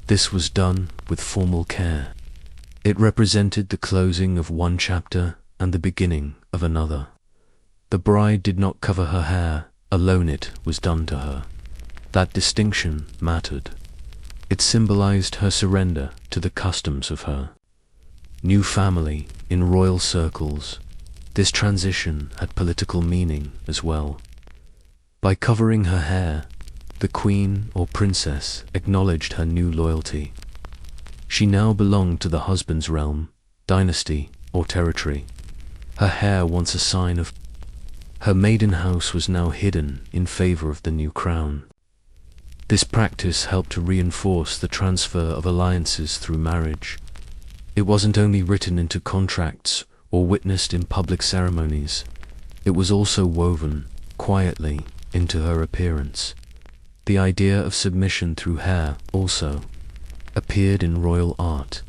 This was done with formal care. It represented the closing of one chapter and the beginning of another. The bride did not cover her hair, alone it was done to her. That distinction mattered. It symbolized her surrender to the customs of her new family in royal circles. This transition had political meaning as well. By covering her hair, the queen or princess acknowledged her new loyalty. She now belonged to the husband's realm, dynasty, or territory. Her hair, once a sign of her maiden house, was now hidden in favor of the new crown. This practice helped to reinforce the transfer of alliances through marriage. It wasn't only written into contracts or witnessed in public ceremonies. It was also woven, quietly, into her appearance. The idea of submission through hair also appeared in royal art.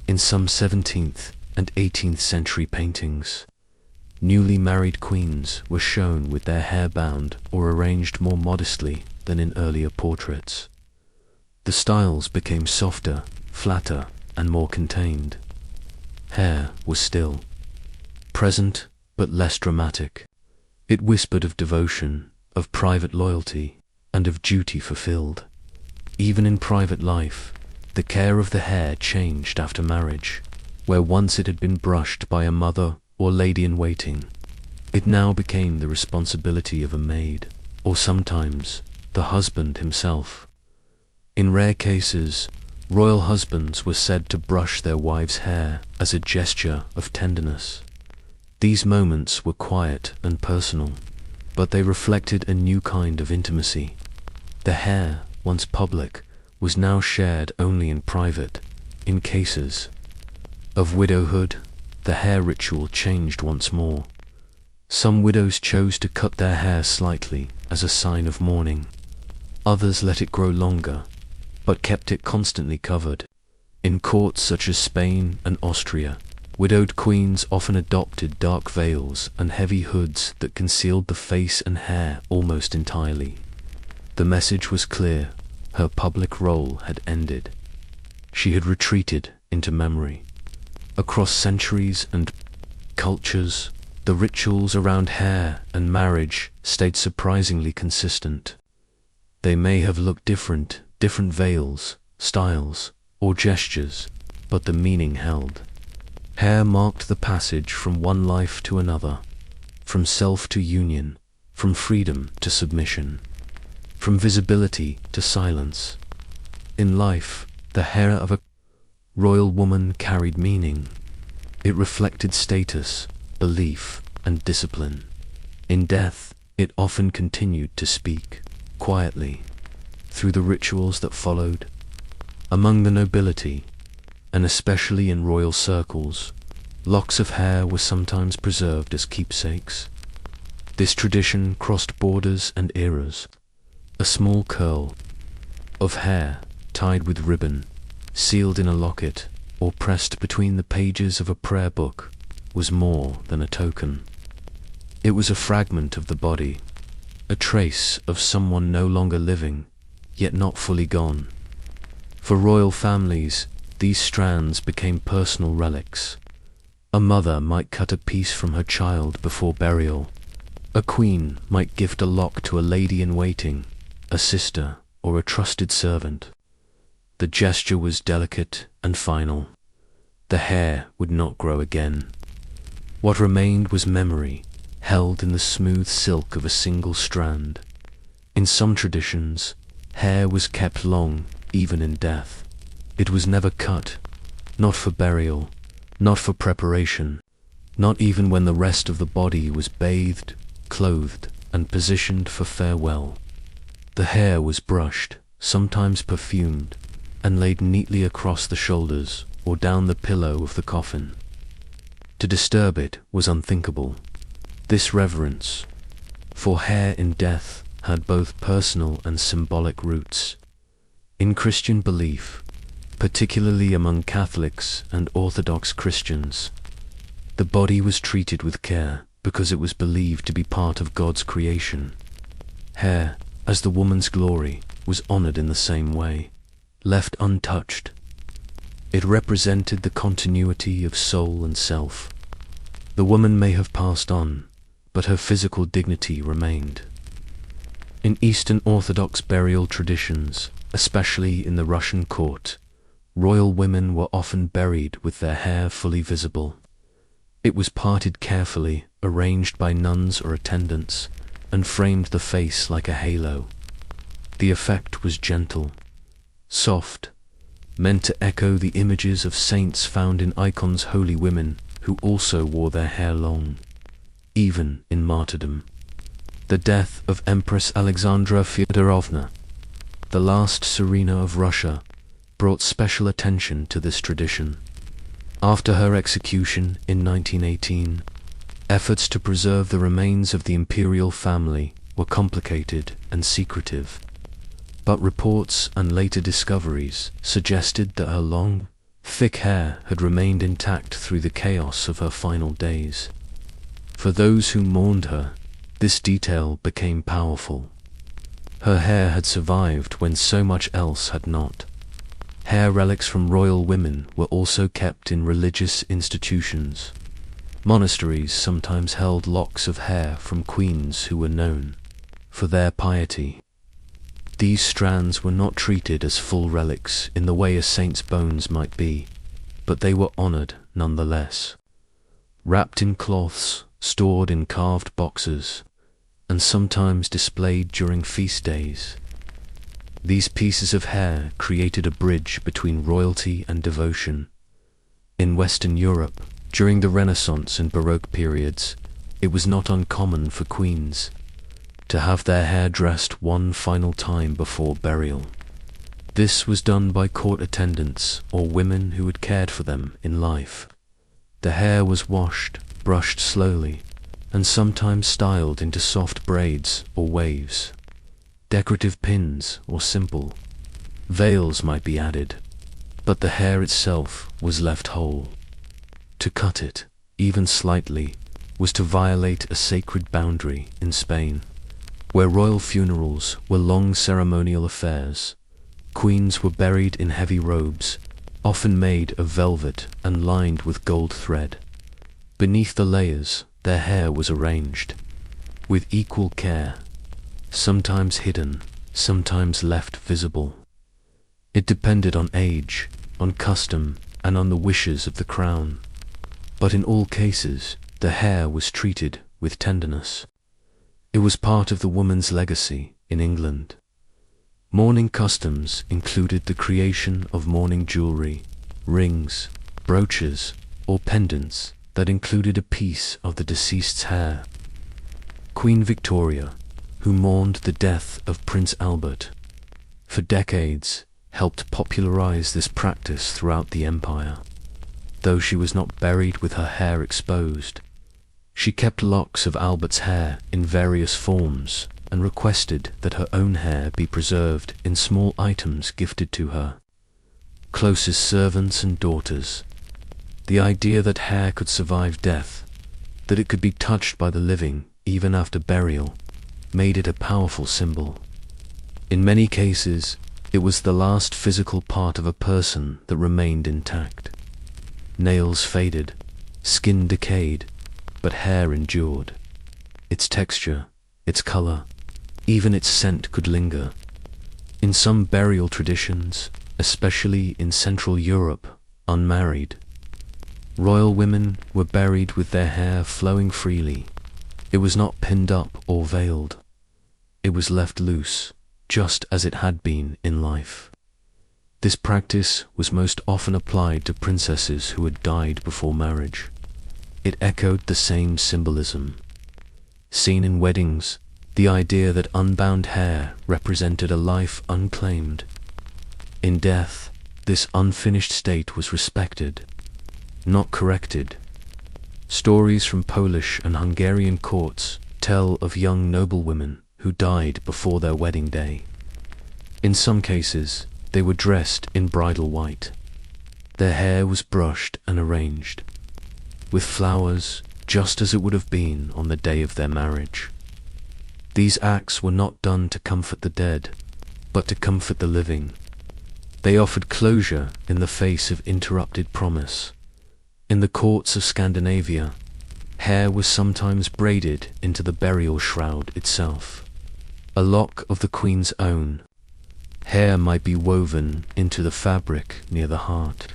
In some 17th and 18th century paintings, newly married queens were shown with their hair bound or arranged more modestly than in earlier portraits. The styles became softer, flatter, and more contained. Hair was still present, but less dramatic. It whispered of devotion, of private loyalty, and of duty fulfilled. Even in private life, the care of the hair changed after marriage. Where once it had been brushed by a mother or lady-in-waiting, it now became the responsibility of a maid, or sometimes the husband himself. In rare cases, royal husbands were said to brush their wives' hair as a gesture of tenderness. These moments were quiet and personal, but they reflected a new kind of intimacy. The hair, once public, was now shared only in private. In cases of widowhood, the hair ritual changed once more. Some widows chose to cut their hair slightly as a sign of mourning. Others let it grow longer, but kept it constantly covered. In courts such as Spain and Austria, widowed queens often adopted dark veils and heavy hoods that concealed the face and hair almost entirely. The message was clear: her public role had ended. She had retreated into memory. Across centuries and cultures, the rituals around hair and marriage stayed surprisingly consistent. They may have looked different veils, styles, or gestures, but the meaning held. Hair marked the passage from one life to another, from self to union, from freedom to submission, from visibility to silence. In life, the hair of a royal woman carried meaning. It reflected status, belief, and discipline. In death, it often continued to speak, quietly, through the rituals that followed. Among the nobility, and especially in royal circles, locks of hair were sometimes preserved as keepsakes. This tradition crossed borders and eras. A small curl of hair, tied with ribbon, sealed in a locket, or pressed between the pages of a prayer book, was more than a token. It was a fragment of the body, a trace of someone no longer living, yet not fully gone. For royal families, these strands became personal relics. A mother might cut a piece from her child before burial. A queen might gift a lock to a lady-in-waiting, a sister, or a trusted servant. The gesture was delicate and final. The hair would not grow again. What remained was memory, held in the smooth silk of a single strand. In some traditions, hair was kept long, even in death. It was never cut, not for burial, not for preparation, not even when the rest of the body was bathed, clothed, and positioned for farewell. The hair was brushed, sometimes perfumed, and laid neatly across the shoulders or down the pillow of the coffin. To disturb it was unthinkable. This reverence for hair in death had both personal and symbolic roots. In Christian belief, particularly among Catholics and Orthodox Christians, the body was treated with care because it was believed to be part of God's creation. Hair, as the woman's glory, was honored in the same way, left untouched. It represented the continuity of soul and self. The woman may have passed on, but her physical dignity remained. In Eastern Orthodox burial traditions, especially in the Russian court, royal women were often buried with their hair fully visible. It was parted carefully, arranged by nuns or attendants, and framed the face like a halo. The effect was gentle, soft, meant to echo the images of saints found in icons, holy women who also wore their hair long, even in martyrdom. The death of Empress Alexandra Fyodorovna, the last Tsarina of Russia, brought special attention to this tradition. After her execution in 1918, efforts to preserve the remains of the imperial family were complicated and secretive, but reports and later discoveries suggested that her long, thick hair had remained intact through the chaos of her final days. For those who mourned her, this detail became powerful. Her hair had survived when so much else had not. Hair relics from royal women were also kept in religious institutions. Monasteries sometimes held locks of hair from queens who were known for their piety. These strands were not treated as full relics in the way a saint's bones might be, but they were honored nonetheless. Wrapped in cloths, stored in carved boxes, and sometimes displayed during feast days. These pieces of hair created a bridge between royalty and devotion. In Western Europe, during the Renaissance and Baroque periods, it was not uncommon for queens to have their hair dressed one final time before burial. This was done by court attendants or women who had cared for them in life. The hair was washed, brushed slowly, and sometimes styled into soft braids or waves. Decorative pins or simple veils might be added, but the hair itself was left whole. To cut it, even slightly, was to violate a sacred boundary in Spain, where royal funerals were long ceremonial affairs. Queens were buried in heavy robes, often made of velvet and lined with gold thread. Beneath the layers, their hair was arranged with equal care, sometimes hidden, sometimes left visible. It depended on age, on custom, and on the wishes of the crown. But in all cases, the hair was treated with tenderness. It was part of the woman's legacy in England. Mourning customs included the creation of mourning jewelry, rings, brooches, or pendants that included a piece of the deceased's hair. Queen Victoria, who mourned the death of Prince Albert, for decades helped popularize this practice throughout the empire. Though she was not buried with her hair exposed, she kept locks of Albert's hair in various forms and requested that her own hair be preserved in small items gifted to her closest servants and daughters. The idea that hair could survive death, that it could be touched by the living even after burial, made it a powerful symbol. In many cases, it was the last physical part of a person that remained intact. Nails faded, skin decayed, but hair endured. Its texture, its color, even its scent could linger. In some burial traditions, especially in Central Europe, unmarried, royal women were buried with their hair flowing freely. It was not pinned up or veiled. It was left loose, just as it had been in life. This practice was most often applied to princesses who had died before marriage. It echoed the same symbolism. Seen in weddings, the idea that unbound hair represented a life unclaimed. In death, this unfinished state was respected, not corrected. Stories from Polish and Hungarian courts tell of young noblewomen who died before their wedding day. In some cases, They were dressed in bridal white. Their hair was brushed and arranged, with flowers, just as it would have been on the day of their marriage. These acts were not done to comfort the dead, but to comfort the living. They offered closure in the face of interrupted promise. In the courts of Scandinavia, hair was sometimes braided into the burial shroud itself. A lock of the queen's own hair might be woven into the fabric near the heart.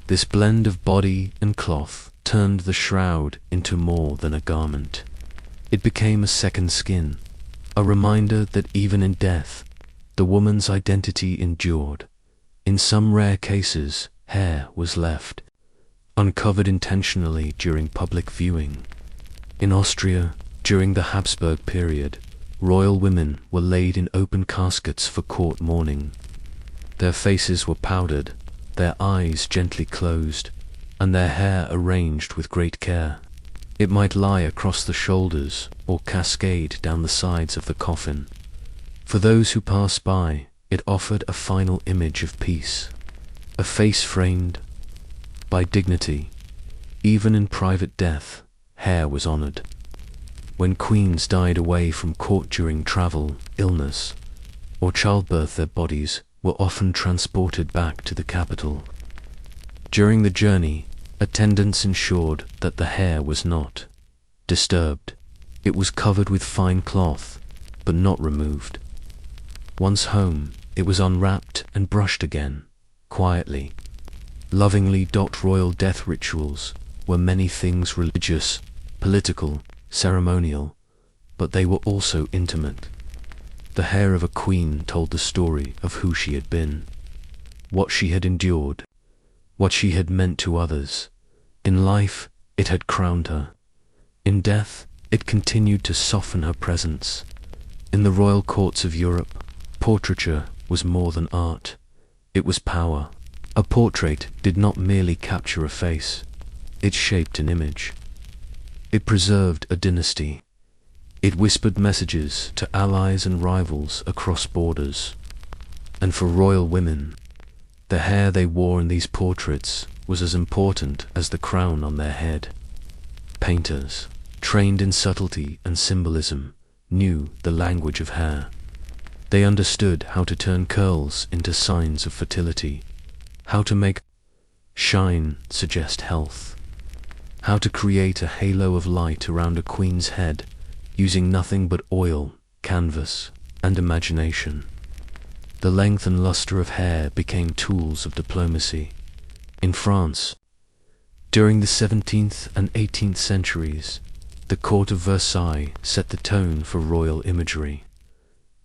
This blend of body and cloth turned the shroud into more than a garment. It became a second skin, a reminder that even in death, the woman's identity endured. In some rare cases, hair was left uncovered intentionally during public viewing. In Austria, during the Habsburg period, royal women were laid in open caskets for court mourning. Their faces were powdered, their eyes gently closed, and their hair arranged with great care. It might lie across the shoulders or cascade down the sides of the coffin. For those who passed by, it offered a final image of peace, a face framed by dignity. Even in private death, hair was honored. When queens died away from court during travel, illness, or childbirth, their bodies were often transported back to the capital. During the journey, attendants ensured that the hair was not disturbed. It was covered with fine cloth, but not removed. Once home, it was unwrapped and brushed again, quietly. Lovingly. Royal death rituals were many things: religious, political, ceremonial, but they were also intimate. The hair of a queen told the story of who she had been, what she had endured, what she had meant to others. In life, it had crowned her. In death, it continued to soften her presence. In the royal courts of Europe, portraiture was more than art. It was power. A portrait did not merely capture a face, it shaped an image. It preserved a dynasty. It whispered messages to allies and rivals across borders. And for royal women, the hair they wore in these portraits was as important as the crown on their head. Painters, trained in subtlety and symbolism, knew the language of hair. They understood how to turn curls into signs of fertility, how to make shine suggest health, how to create a halo of light around a queen's head using nothing but oil, canvas, and imagination. The length and luster of hair became tools of diplomacy. In France, during the 17th and 18th centuries, the court of Versailles set the tone for royal imagery.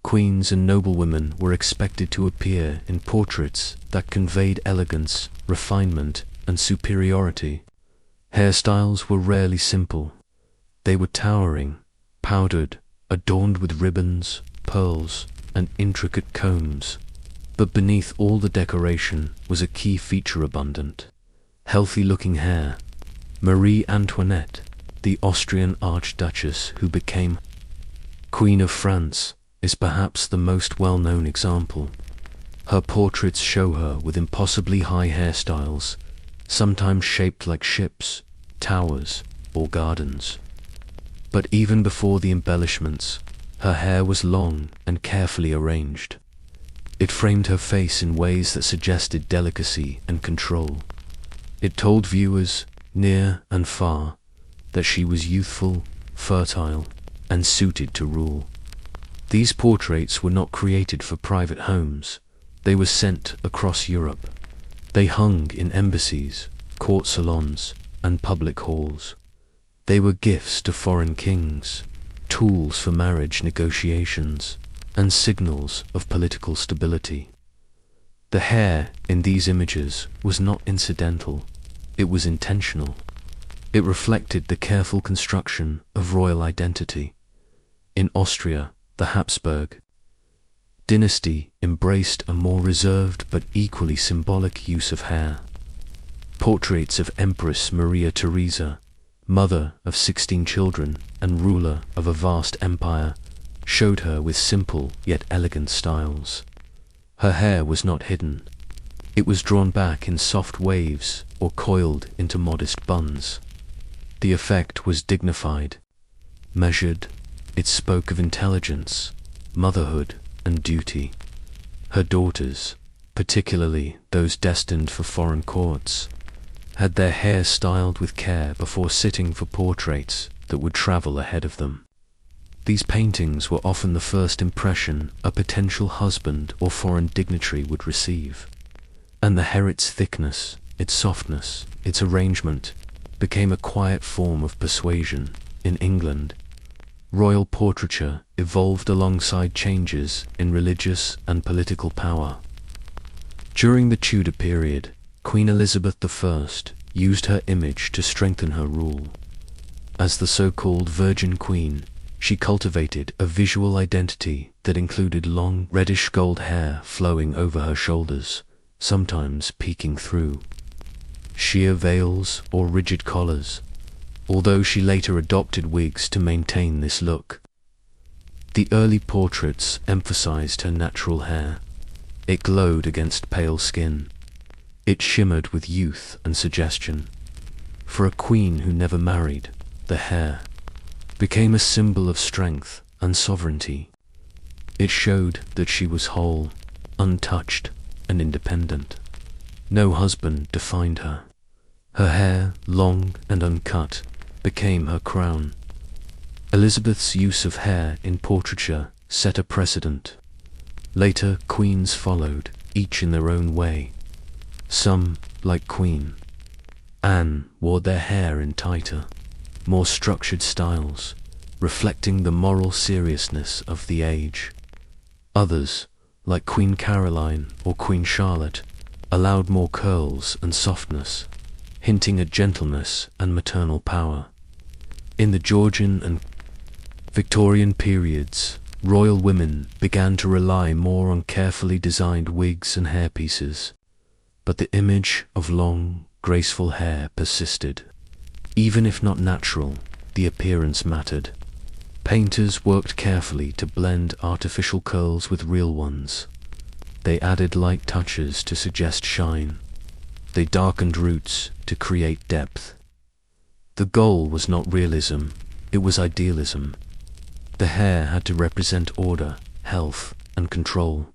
Queens and noblewomen were expected to appear in portraits that conveyed elegance, refinement, and superiority. Hairstyles were rarely simple. They were towering, powdered, adorned with ribbons, pearls, and intricate combs. But beneath all the decoration was a key feature: abundant, healthy-looking hair. Marie Antoinette, the Austrian Archduchess who became Queen of France, is perhaps the most well-known example. Her portraits show her with impossibly high hairstyles, sometimes shaped like ships, towers, or gardens. But even before the embellishments, her hair was long and carefully arranged. It framed her face in ways that suggested delicacy and control. It told viewers, near and far, that she was youthful, fertile, and suited to rule. These portraits were not created for private homes. They were sent across Europe. They hung in embassies, court salons, and public halls. They were gifts to foreign kings, tools for marriage negotiations, and signals of political stability. The hair in these images was not incidental, it was intentional. It reflected the careful construction of royal identity. In Austria, the Habsburg dynasty embraced a more reserved but equally symbolic use of hair. Portraits of Empress Maria Theresa, mother of 16 children and ruler of a vast empire, showed her with simple yet elegant styles. Her hair was not hidden. It was drawn back in soft waves or coiled into modest buns. The effect was dignified, measured. It spoke of intelligence, motherhood, and duty. Her daughters, particularly those destined for foreign courts, had their hair styled with care before sitting for portraits that would travel ahead of them. These paintings were often the first impression a potential husband or foreign dignitary would receive, and the hair, its thickness, its softness, its arrangement, became a quiet form of persuasion. In England, royal portraiture evolved alongside changes in religious and political power. During the Tudor period, Queen Elizabeth I used her image to strengthen her rule. As the so-called Virgin Queen, she cultivated a visual identity that included long, reddish-gold hair flowing over her shoulders, sometimes peeking through sheer veils or rigid collars, although she later adopted wigs to maintain this look. The early portraits emphasized her natural hair. It glowed against pale skin. It shimmered with youth and suggestion. For a queen who never married, the hair became a symbol of strength and sovereignty. It showed that she was whole, untouched, and independent. No husband defined her. Her hair, long and uncut, became her crown. Elizabeth's use of hair in portraiture set a precedent. Later queens followed, each in their own way. Some, like Queen Anne, wore their hair in tighter, more structured styles, reflecting the moral seriousness of the age. Others, like Queen Caroline or Queen Charlotte, allowed more curls and softness, hinting at gentleness and maternal power. In the Georgian and Victorian periods, royal women began to rely more on carefully designed wigs and hairpieces, but the image of long, graceful hair persisted. Even if not natural, the appearance mattered. Painters worked carefully to blend artificial curls with real ones. They added light touches to suggest shine. They darkened roots to create depth. The goal was not realism, it was idealism. The hair had to represent order, health, and control.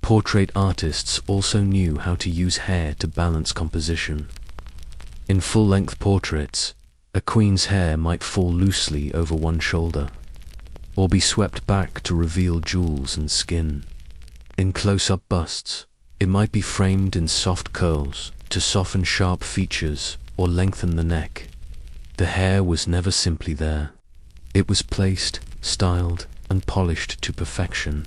Portrait artists also knew how to use hair to balance composition. In full-length portraits, a queen's hair might fall loosely over one shoulder, or be swept back to reveal jewels and skin. In close-up busts, it might be framed in soft curls to soften sharp features or lengthen the neck. The hair was never simply there. It was placed, styled, and polished to perfection.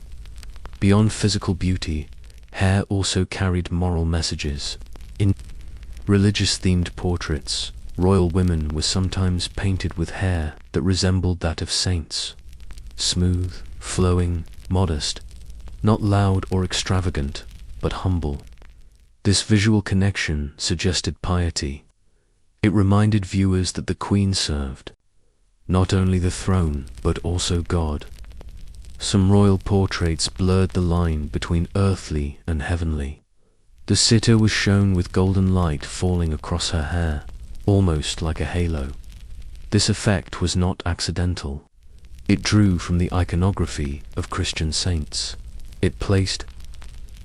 Beyond physical beauty, hair also carried moral messages. In religious-themed portraits, royal women were sometimes painted with hair that resembled that of saints. Smooth, flowing, modest, not loud or extravagant, but humble. This visual connection suggested piety. It reminded viewers that the queen served not only the throne, but also God. Some royal portraits blurred the line between earthly and heavenly. The sitter was shown with golden light falling across her hair, almost like a halo. This effect was not accidental. It drew from the iconography of Christian saints. It placed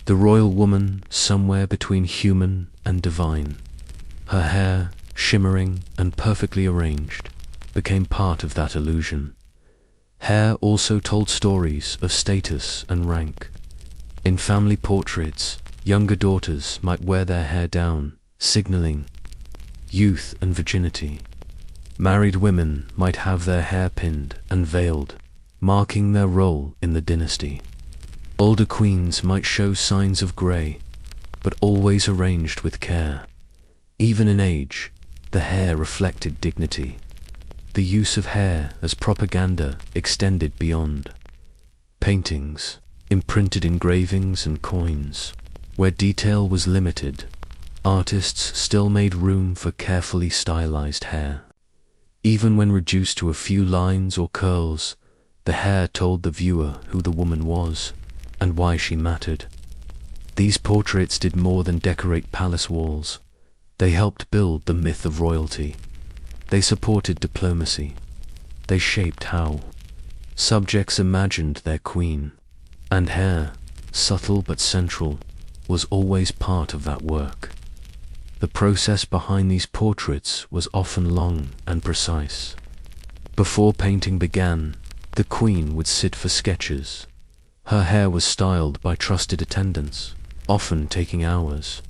the royal woman somewhere between human and divine. Her hair, shimmering and perfectly arranged, became part of that illusion. Hair also told stories of status and rank. In family portraits, younger daughters might wear their hair down, signaling youth and virginity. Married women might have their hair pinned and veiled, marking their role in the dynasty. Older queens might show signs of grey, but always arranged with care. Even in age, the hair reflected dignity. The use of hair as propaganda extended beyond paintings, imprinted engravings and coins. Where detail was limited, artists still made room for carefully stylized hair. Even when reduced to a few lines or curls, the hair told the viewer who the woman was and why she mattered. These portraits did more than decorate palace walls. They helped build the myth of royalty. They supported diplomacy. They shaped how subjects imagined their queen. And hair, subtle but central, was always part of that work. The process behind these portraits was often long and precise. Before painting began, the queen would sit for sketches. Her hair was styled by trusted attendants, often taking hours.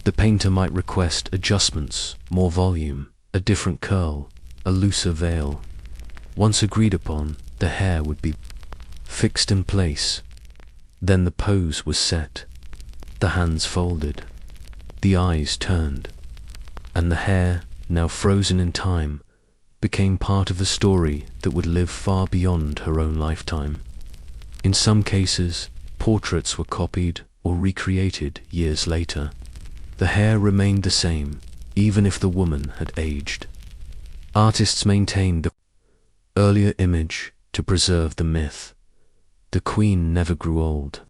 The painter might request adjustments, more volume, a different curl, a looser veil. Once agreed upon, the hair would be fixed in place. Then the pose was set, the hands folded, the eyes turned, and the hair, now frozen in time, became part of a story that would live far beyond her own lifetime. In some cases, portraits were copied or recreated years later. The hair remained the same, even if the woman had aged. Artists maintained the earlier image to preserve the myth. The queen never grew old.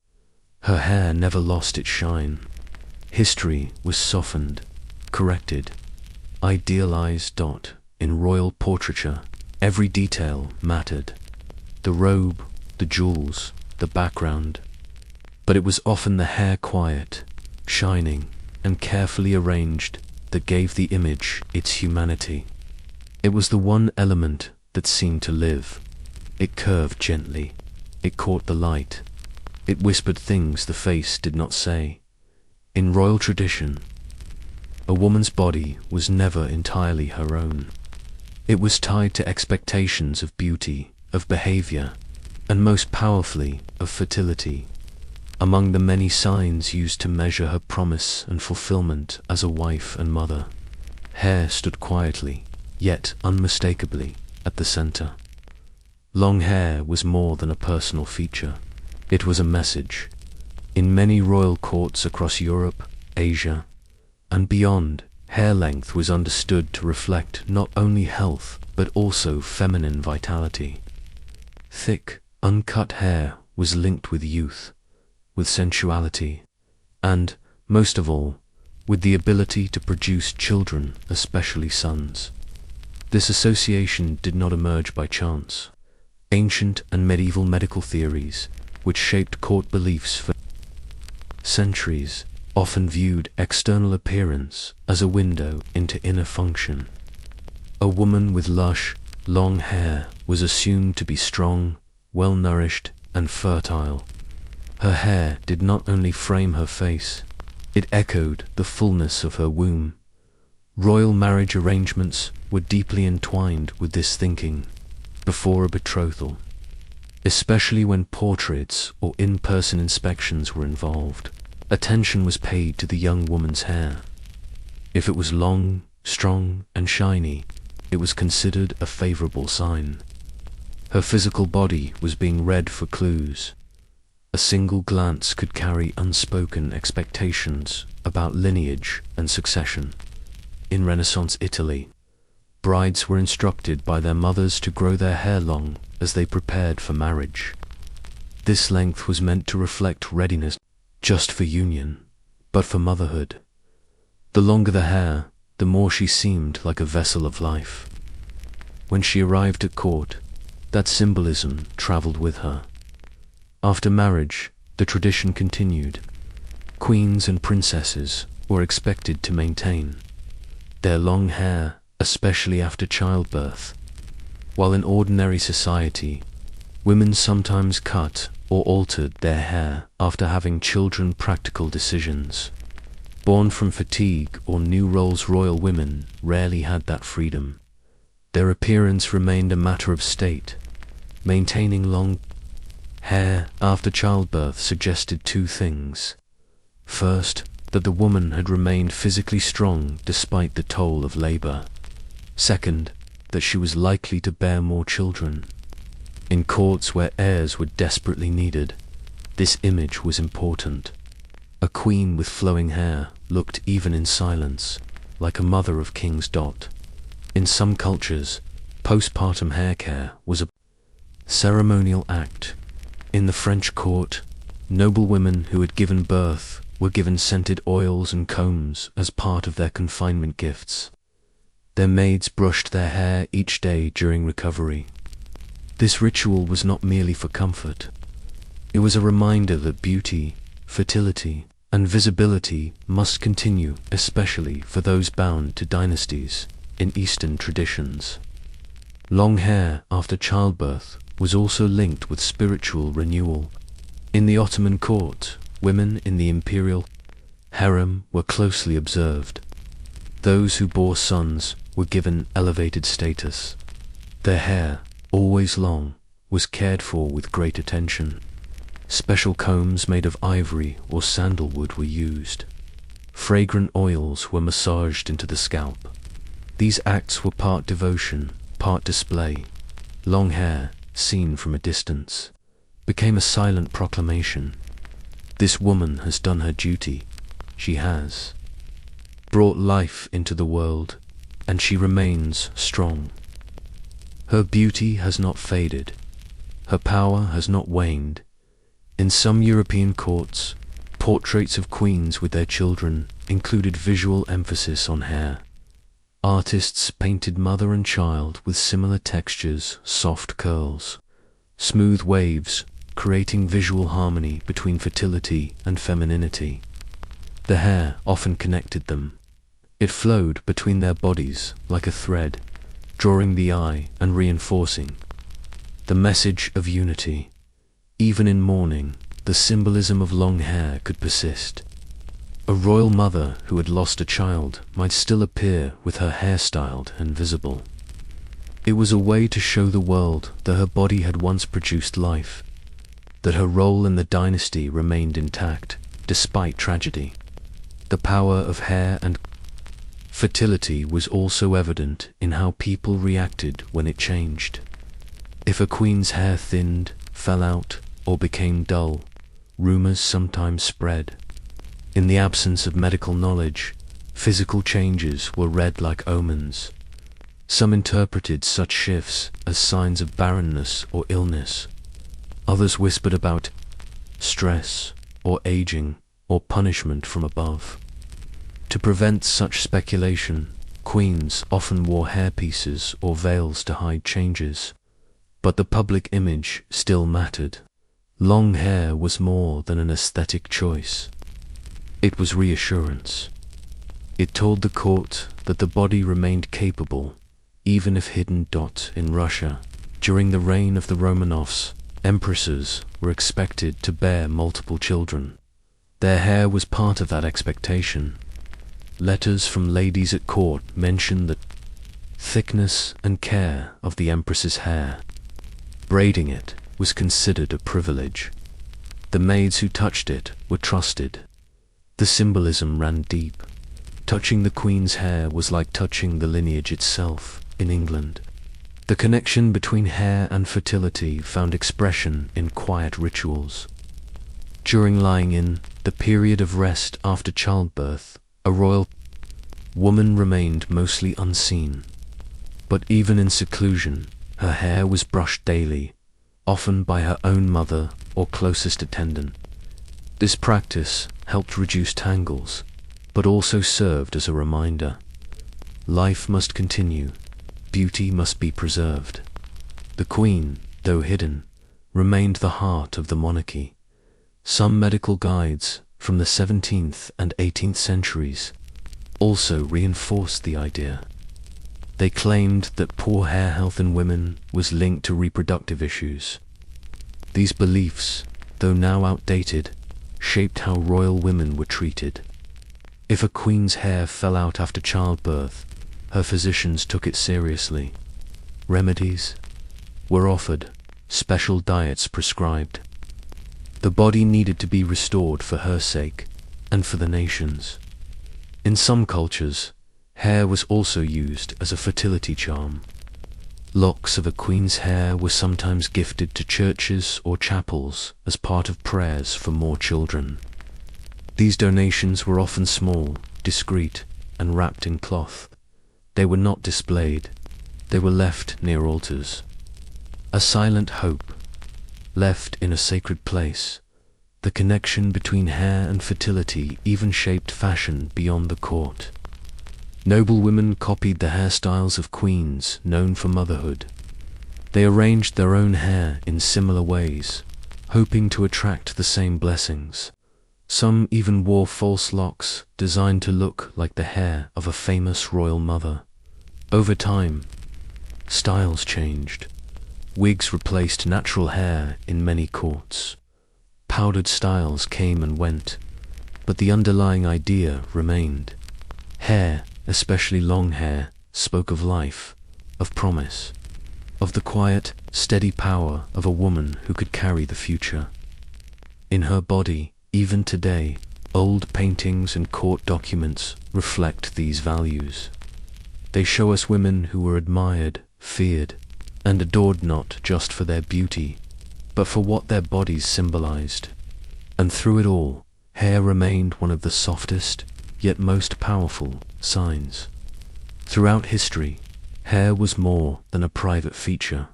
Her hair never lost its shine. History was softened, corrected, idealized. In royal portraiture, every detail mattered. The robe, the jewels, the background. But it was often the hair, quiet, shining, and carefully arranged, that gave the image its humanity. It was the one element that seemed to live. It curved gently. It caught the light. It whispered things the face did not say. In royal tradition, a woman's body was never entirely her own. It was tied to expectations of beauty, of behavior, and most powerfully, of fertility. Among the many signs used to measure her promise and fulfillment as a wife and mother, hair stood quietly, yet unmistakably, at the center. Long hair was more than a personal feature. It was a message. In many royal courts across Europe, Asia, and beyond, hair length was understood to reflect not only health, but also feminine vitality. Thick, uncut hair was linked with youth, with sensuality, and, most of all, with the ability to produce children, especially sons. This association did not emerge by chance. Ancient and medieval medical theories, which shaped court beliefs for centuries, often viewed external appearance as a window into inner function. A woman with lush, long hair was assumed to be strong, well-nourished, and fertile. Her hair did not only frame her face, it echoed the fullness of her womb. Royal marriage arrangements were deeply entwined with this thinking before a betrothal, especially when portraits or in-person inspections were involved. Attention was paid to the young woman's hair. If it was long, strong, and shiny, it was considered a favorable sign. Her physical body was being read for clues. A single glance could carry unspoken expectations about lineage and succession. In Renaissance Italy, brides were instructed by their mothers to grow their hair long as they prepared for marriage. This length was meant to reflect readiness just for union, but for motherhood. The longer the hair, the more she seemed like a vessel of life. When she arrived at court, that symbolism traveled with her. After marriage, the tradition continued. Queens and princesses were expected to maintain their long hair, especially after childbirth. While in ordinary society, women sometimes cut or altered their hair after having children. Practical decisions. Born from fatigue or new roles, royal women rarely had that freedom. Their appearance remained a matter of state. Maintaining long hair after childbirth suggested two things. First, that the woman had remained physically strong despite the toll of labor. Second, that she was likely to bear more children. In courts where heirs were desperately needed, this image was important. A queen with flowing hair looked, even in silence, like a mother of kings. In some cultures, postpartum hair care was a ceremonial act. In the French court, noblewomen who had given birth were given scented oils and combs as part of their confinement gifts. Their maids brushed their hair each day during recovery. This ritual was not merely for comfort. It was a reminder that beauty, fertility, and visibility must continue, especially for those bound to dynasties in Eastern traditions. Long hair after childbirth was also linked with spiritual renewal. In the Ottoman court, women in the imperial harem were closely observed. Those who bore sons were given elevated status. Their hair, always long, was cared for with great attention. Special combs made of ivory or sandalwood were used. Fragrant oils were massaged into the scalp. These acts were part devotion, part display. Long hair, seen from a distance, became a silent proclamation. This woman has done her duty. She has brought life into the world, and she remains strong. Her beauty has not faded. Her power has not waned. In some European courts, portraits of queens with their children included visual emphasis on hair. Artists painted mother and child with similar textures, soft curls, smooth waves, creating visual harmony between fertility and femininity. The hair often connected them. It flowed between their bodies like a thread, drawing the eye and reinforcing the message of unity. Even in mourning, the symbolism of long hair could persist. A royal mother who had lost a child might still appear with her hair styled and visible. It was a way to show the world that her body had once produced life, that her role in the dynasty remained intact, despite tragedy. The power of hair and fertility was also evident in how people reacted when it changed. If a queen's hair thinned, fell out, or became dull, rumors sometimes spread. In the absence of medical knowledge, physical changes were read like omens. Some interpreted such shifts as signs of barrenness or illness. Others whispered about stress or aging or punishment from above. To prevent such speculation, queens often wore hairpieces or veils to hide changes. But the public image still mattered. Long hair was more than an aesthetic choice. It was reassurance. It told the court that the body remained capable, even if hidden. In Russia, during the reign of the Romanovs, empresses were expected to bear multiple children. Their hair was part of that expectation. Letters from ladies at court mention the thickness and care of the empress's hair. Braiding it was considered a privilege. The maids who touched it were trusted. The symbolism ran deep. Touching the queen's hair was like touching the lineage itself in England. The connection between hair and fertility found expression in quiet rituals. During lying in, the period of rest after childbirth, a royal woman remained mostly unseen. But even in seclusion, her hair was brushed daily, often by her own mother or closest attendant. This practice helped reduce tangles, but also served as a reminder. Life must continue. Beauty must be preserved. The queen, though hidden, remained the heart of the monarchy. Some medical guides from the 17th and 18th centuries also reinforced the idea. They claimed that poor hair health in women was linked to reproductive issues. These beliefs, though now outdated, shaped how royal women were treated. If a queen's hair fell out after childbirth, her physicians took it seriously. Remedies were offered, special diets prescribed. The body needed to be restored for her sake and for the nation's. In some cultures, hair was also used as a fertility charm. Locks of a queen's hair were sometimes gifted to churches or chapels as part of prayers for more children. These donations were often small, discreet, and wrapped in cloth. They were not displayed. They were left near altars. A silent hope, left in a sacred place, The connection between hair and fertility even shaped fashion beyond the court. Noble women copied the hairstyles of queens known for motherhood. They arranged their own hair in similar ways, hoping to attract the same blessings. Some even wore false locks designed to look like the hair of a famous royal mother. Over time, styles changed. Wigs replaced natural hair in many courts. Powdered styles came and went, but the underlying idea remained. Hair, especially long hair, spoke of life, of promise, of the quiet, steady power of a woman who could carry the future. In her body, even today, old paintings and court documents reflect these values. They show us women who were admired, feared, and adored not just for their beauty, but for what their bodies symbolized. And through it all, hair remained one of the softest, yet most powerful, signs. Throughout history, hair was more than a private feature.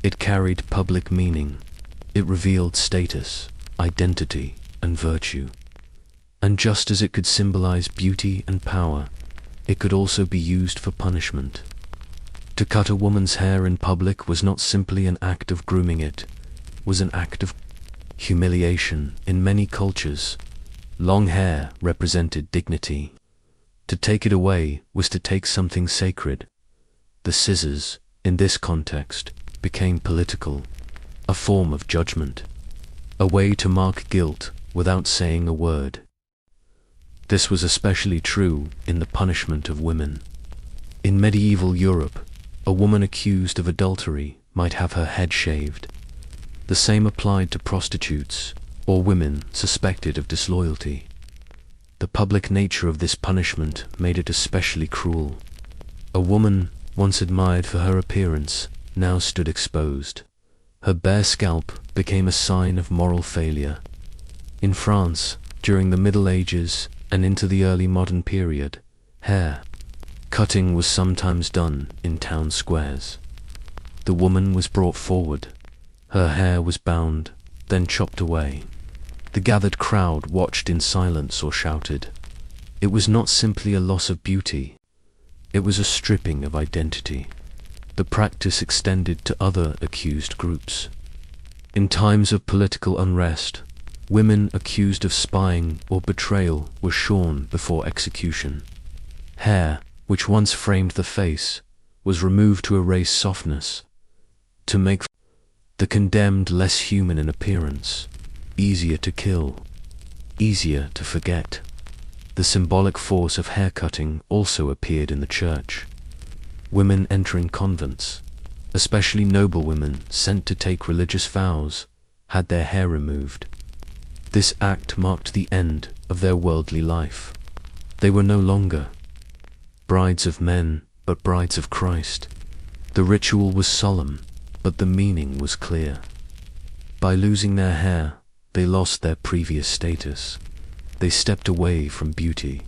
It carried public meaning. It revealed status, identity, and virtue. And just as it could symbolize beauty and power, it could also be used for punishment. To cut a woman's hair in public was not simply an act of grooming, it was an act of humiliation. In many cultures, long hair represented dignity. To take it away was to take something sacred. The scissors, in this context, became political, a form of judgment, a way to mark guilt without saying a word. This was especially true in the punishment of women. In medieval Europe, a woman accused of adultery might have her head shaved. The same applied to prostitutes or women suspected of disloyalty. The public nature of this punishment made it especially cruel. A woman, once admired for her appearance, now stood exposed. Her bare scalp became a sign of moral failure. In France, during the Middle Ages and into the early modern period, hair cutting was sometimes done in town squares. The woman was brought forward. Her hair was bound, then chopped away. The gathered crowd watched in silence or shouted. It was not simply a loss of beauty. It was a stripping of identity. The practice extended to other accused groups. In times of political unrest, women accused of spying or betrayal were shorn before execution. Hair, which once framed the face, was removed to erase softness, to make the condemned less human in appearance, easier to kill, easier to forget. The symbolic force of haircutting also appeared in the church. Women entering convents, especially noble women sent to take religious vows, had their hair removed. This act marked the end of their worldly life. They were no longer brides of men, but brides of Christ. The ritual was solemn, but the meaning was clear. By losing their hair, they lost their previous status. They stepped away from beauty,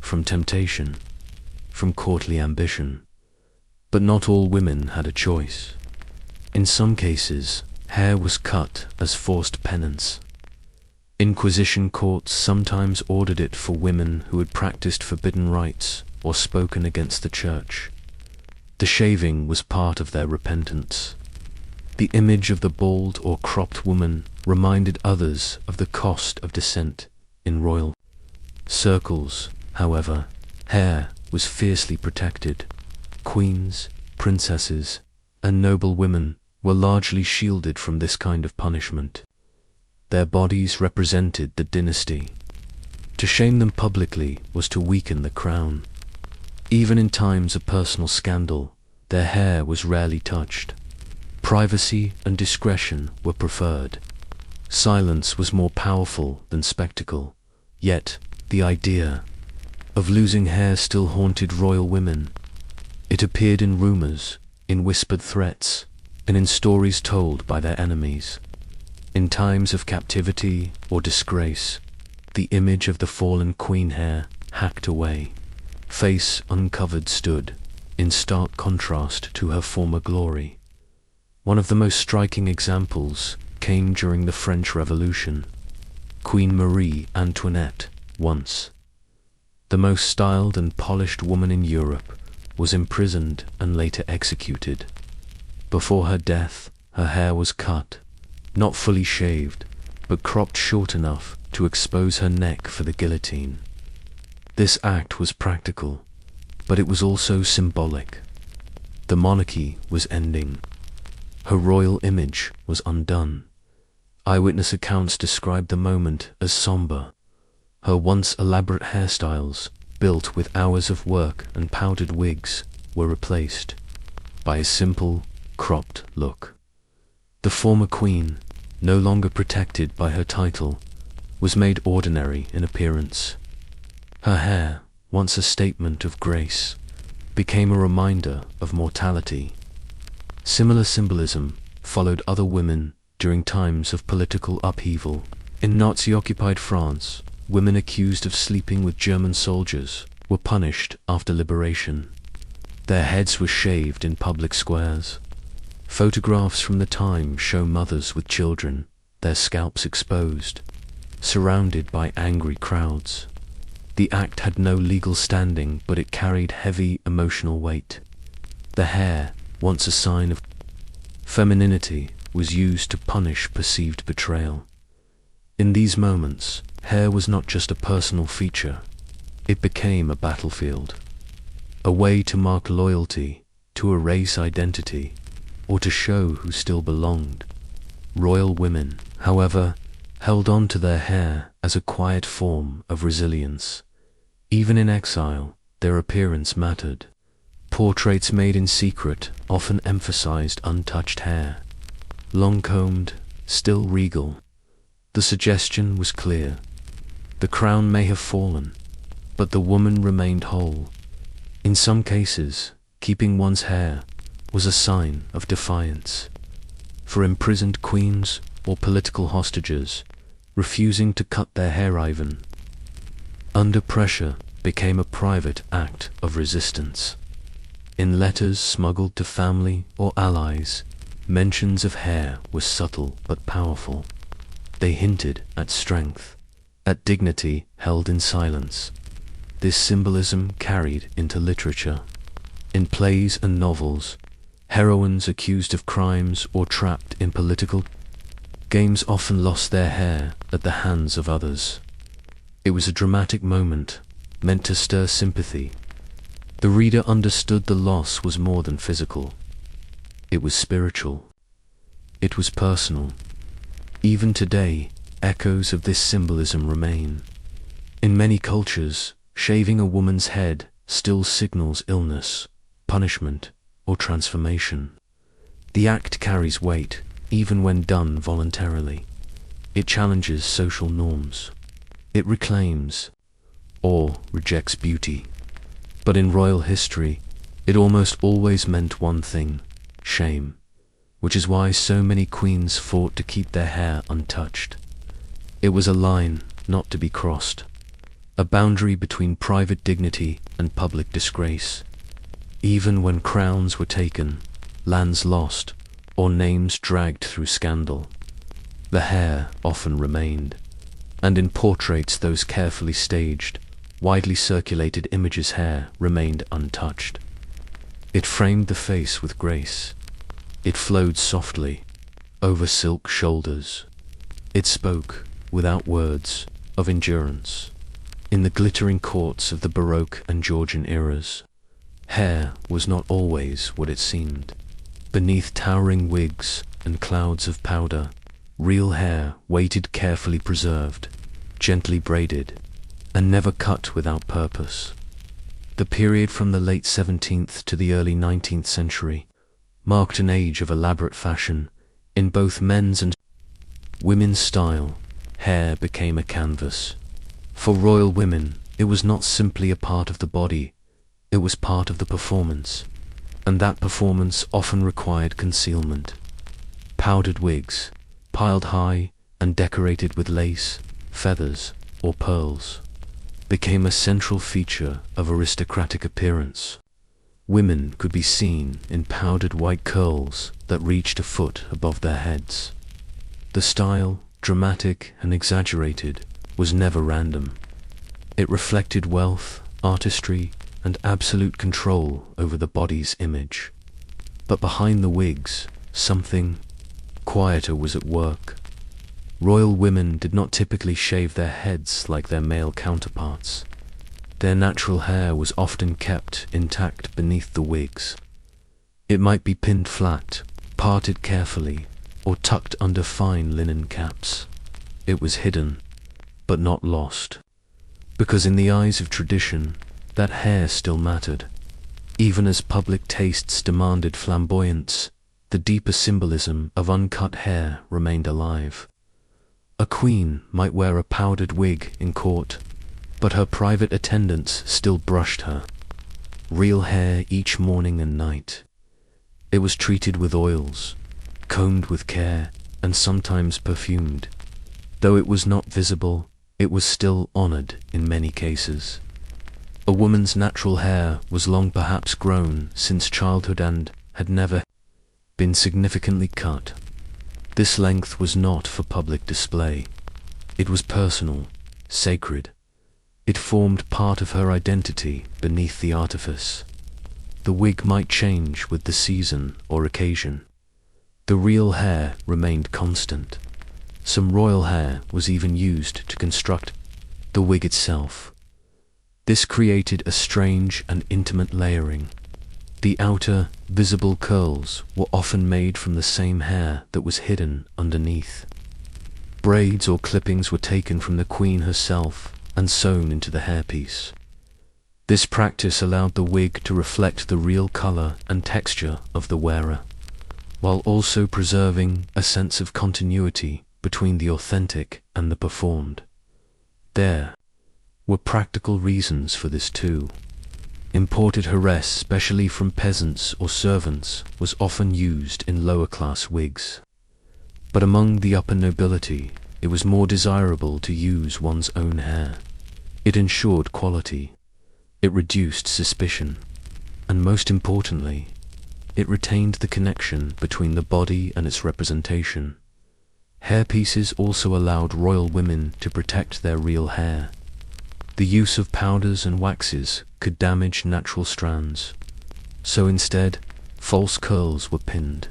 from temptation, from courtly ambition. But not all women had a choice. In some cases, hair was cut as forced penance. Inquisition courts sometimes ordered it for women who had practiced forbidden rites or spoken against the church. The shaving was part of their repentance. The image of the bald or cropped woman reminded others of the cost of descent in royal circles. However, hair was fiercely protected. Queens, princesses, and noble women were largely shielded from this kind of punishment. Their bodies represented the dynasty. To shame them publicly was to weaken the crown. Even in times of personal scandal, their hair was rarely touched. Privacy and discretion were preferred. Silence was more powerful than spectacle. Yet, the idea of losing hair still haunted royal women. It appeared in rumors, in whispered threats, and in stories told by their enemies. In times of captivity or disgrace, the image of the fallen queen hair hacked away, face uncovered, stood in stark contrast to her former glory. One of the most striking examples came during the French Revolution. Queen Marie Antoinette, once the most styled and polished woman in Europe, was imprisoned and later executed. Before her death, her hair was cut, not fully shaved, but cropped short enough to expose her neck for the guillotine. This act was practical, but it was also symbolic. The monarchy was ending. Her royal image was undone. Eyewitness accounts describe the moment as somber. Her once elaborate hairstyles, built with hours of work and powdered wigs, were replaced by a simple, cropped look. The former queen, no longer protected by her title, was made ordinary in appearance. Her hair, once a statement of grace, became a reminder of mortality. Similar symbolism followed other women during times of political upheaval. In Nazi-occupied France, women accused of sleeping with German soldiers were punished after liberation. Their heads were shaved in public squares. Photographs from the time show mothers with children, their scalps exposed, surrounded by angry crowds. The act had no legal standing, but it carried heavy emotional weight. The hair, once a sign of femininity, was used to punish perceived betrayal. In these moments, hair was not just a personal feature. It became a battlefield, a way to mark loyalty, to erase identity, or to show who still belonged. Royal women, however, held on to their hair as a quiet form of resilience. Even in exile, their appearance mattered. Portraits made in secret often emphasized untouched hair. Long-combed, still regal. The suggestion was clear. The crown may have fallen, but the woman remained whole. In some cases, keeping one's hair was a sign of defiance. For imprisoned queens or political hostages, refusing to cut their hair even under pressure became a private act of resistance. In letters smuggled to family or allies, mentions of hair were subtle but powerful. They hinted at strength, at dignity held in silence. This symbolism carried into literature. In plays and novels, heroines accused of crimes or trapped in political games often lost their hair at the hands of others. It was a dramatic moment, meant to stir sympathy. The reader understood the loss was more than physical. It was spiritual. It was personal. Even today, echoes of this symbolism remain. In many cultures, shaving a woman's head still signals illness, punishment, or transformation. The act carries weight, even when done voluntarily. It challenges social norms. It reclaims or rejects beauty. But in royal history, it almost always meant one thing: shame, which is why so many queens fought to keep their hair untouched. It was a line not to be crossed, a boundary between private dignity and public disgrace. Even when crowns were taken, lands lost, or names dragged through scandal, the hair often remained. And in portraits, those carefully staged, widely circulated images, hair remained untouched. It framed the face with grace. It flowed softly over silk shoulders. It spoke, without words, of endurance. In the glittering courts of the Baroque and Georgian eras, hair was not always what it seemed. Beneath towering wigs and clouds of powder, real hair waited, carefully preserved, gently braided, and never cut without purpose. The period from the late 17th to the early 19th century marked an age of elaborate fashion in both men's and women's style. Hair became a canvas. For royal women, it was not simply a part of the body, it was part of the performance, and that performance often required concealment. Powdered wigs, piled high and decorated with lace, feathers, or pearls, became a central feature of aristocratic appearance. Women could be seen in powdered white curls that reached a foot above their heads. The style, dramatic and exaggerated, was never random. It reflected wealth, artistry, and absolute control over the body's image. But behind the wigs, something quieter was at work. Royal women did not typically shave their heads like their male counterparts. Their natural hair was often kept intact beneath the wigs. It might be pinned flat, parted carefully, or tucked under fine linen caps. It was hidden, but not lost. Because in the eyes of tradition, that hair still mattered. Even as public tastes demanded flamboyance, the deeper symbolism of uncut hair remained alive. A queen might wear a powdered wig in court, but her private attendants still brushed her. Real hair each morning and night. It was treated with oils, combed with care, and sometimes perfumed. Though it was not visible, it was still honored in many cases. A woman's natural hair was long perhaps grown since childhood and had never been significantly cut. This length was not for public display. It was personal, sacred. It formed part of her identity beneath the artifice. The wig might change with the season or occasion. The real hair remained constant. Some royal hair was even used to construct the wig itself. This created a strange and intimate layering. The outer, visible curls were often made from the same hair that was hidden underneath. Braids or clippings were taken from the queen herself and sewn into the hairpiece. This practice allowed the wig to reflect the real color and texture of the wearer, while also preserving a sense of continuity between the authentic and the performed. There were practical reasons for this too. Imported harass, especially from peasants or servants, was often used in lower-class wigs. But among the upper nobility, it was more desirable to use one's own hair. It ensured quality. It reduced suspicion. And most importantly, it retained the connection between the body and its representation. Hairpieces also allowed royal women to protect their real hair. The use of powders and waxes could damage natural strands. So instead, false curls were pinned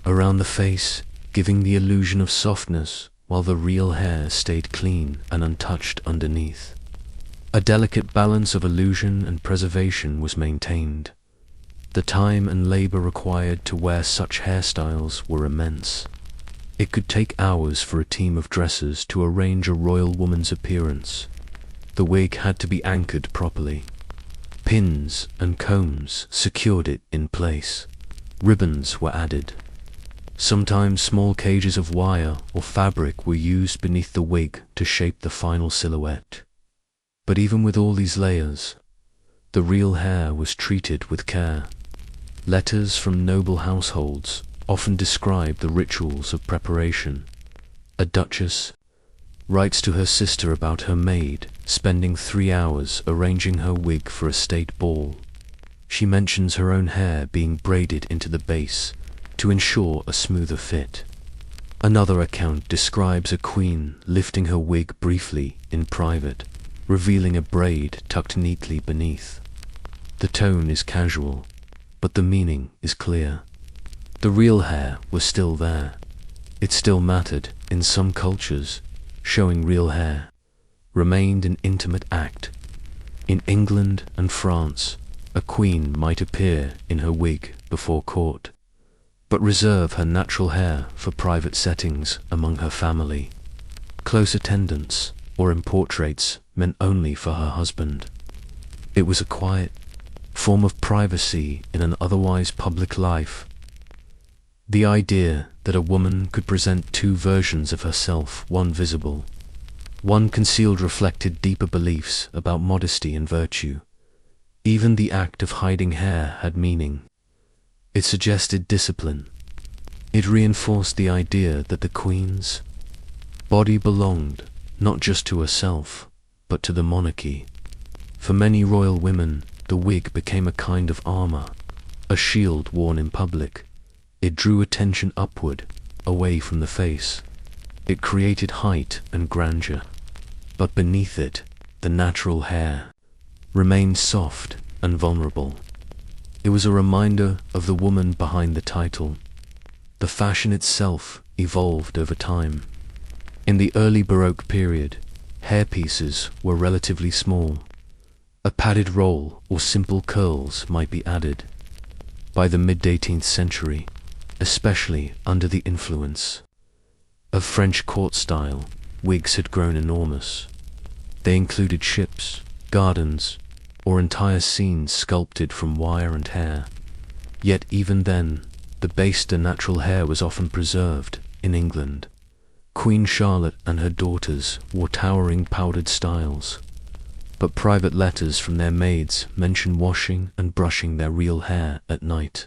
around the face, giving the illusion of softness while the real hair stayed clean and untouched underneath. A delicate balance of illusion and preservation was maintained. The time and labor required to wear such hairstyles were immense. It could take hours for a team of dressers to arrange a royal woman's appearance. The wig had to be anchored properly. Pins and combs secured it in place. Ribbons were added. Sometimes small cages of wire or fabric were used beneath the wig to shape the final silhouette. But even with all these layers, the real hair was treated with care. Letters from noble households often describe the rituals of preparation. A duchess writes to her sister about her maid spending 3 hours arranging her wig for a state ball. She mentions her own hair being braided into the base to ensure a smoother fit. Another account describes a queen lifting her wig briefly in private, revealing a braid tucked neatly beneath. The tone is casual, but the meaning is clear. The real hair was still there. It still mattered in some cultures. Showing real hair remained an intimate act. In England and France, a queen might appear in her wig before court, but reserve her natural hair for private settings among her family. Close attendance or in portraits meant only for her husband. It was a quiet form of privacy in an otherwise public life. The idea that a woman could present two versions of herself, one visible, one concealed, reflected deeper beliefs about modesty and virtue. Even the act of hiding hair had meaning. It suggested discipline. It reinforced the idea that the queen's body belonged not just to herself, but to the monarchy. For many royal women, the wig became a kind of armor, a shield worn in public. It drew attention upward, away from the face. It created height and grandeur, but beneath it, the natural hair remained soft and vulnerable. It was a reminder of the woman behind the title. The fashion itself evolved over time. In the early Baroque period, hairpieces were relatively small. A padded roll or simple curls might be added. By the mid-18th century, especially under the influence of French court style, wigs had grown enormous. They included ships, gardens, or entire scenes sculpted from wire and hair. Yet even then, the baster natural hair was often preserved. In England, Queen Charlotte and her daughters wore towering powdered styles, but private letters from their maids mention washing and brushing their real hair at night.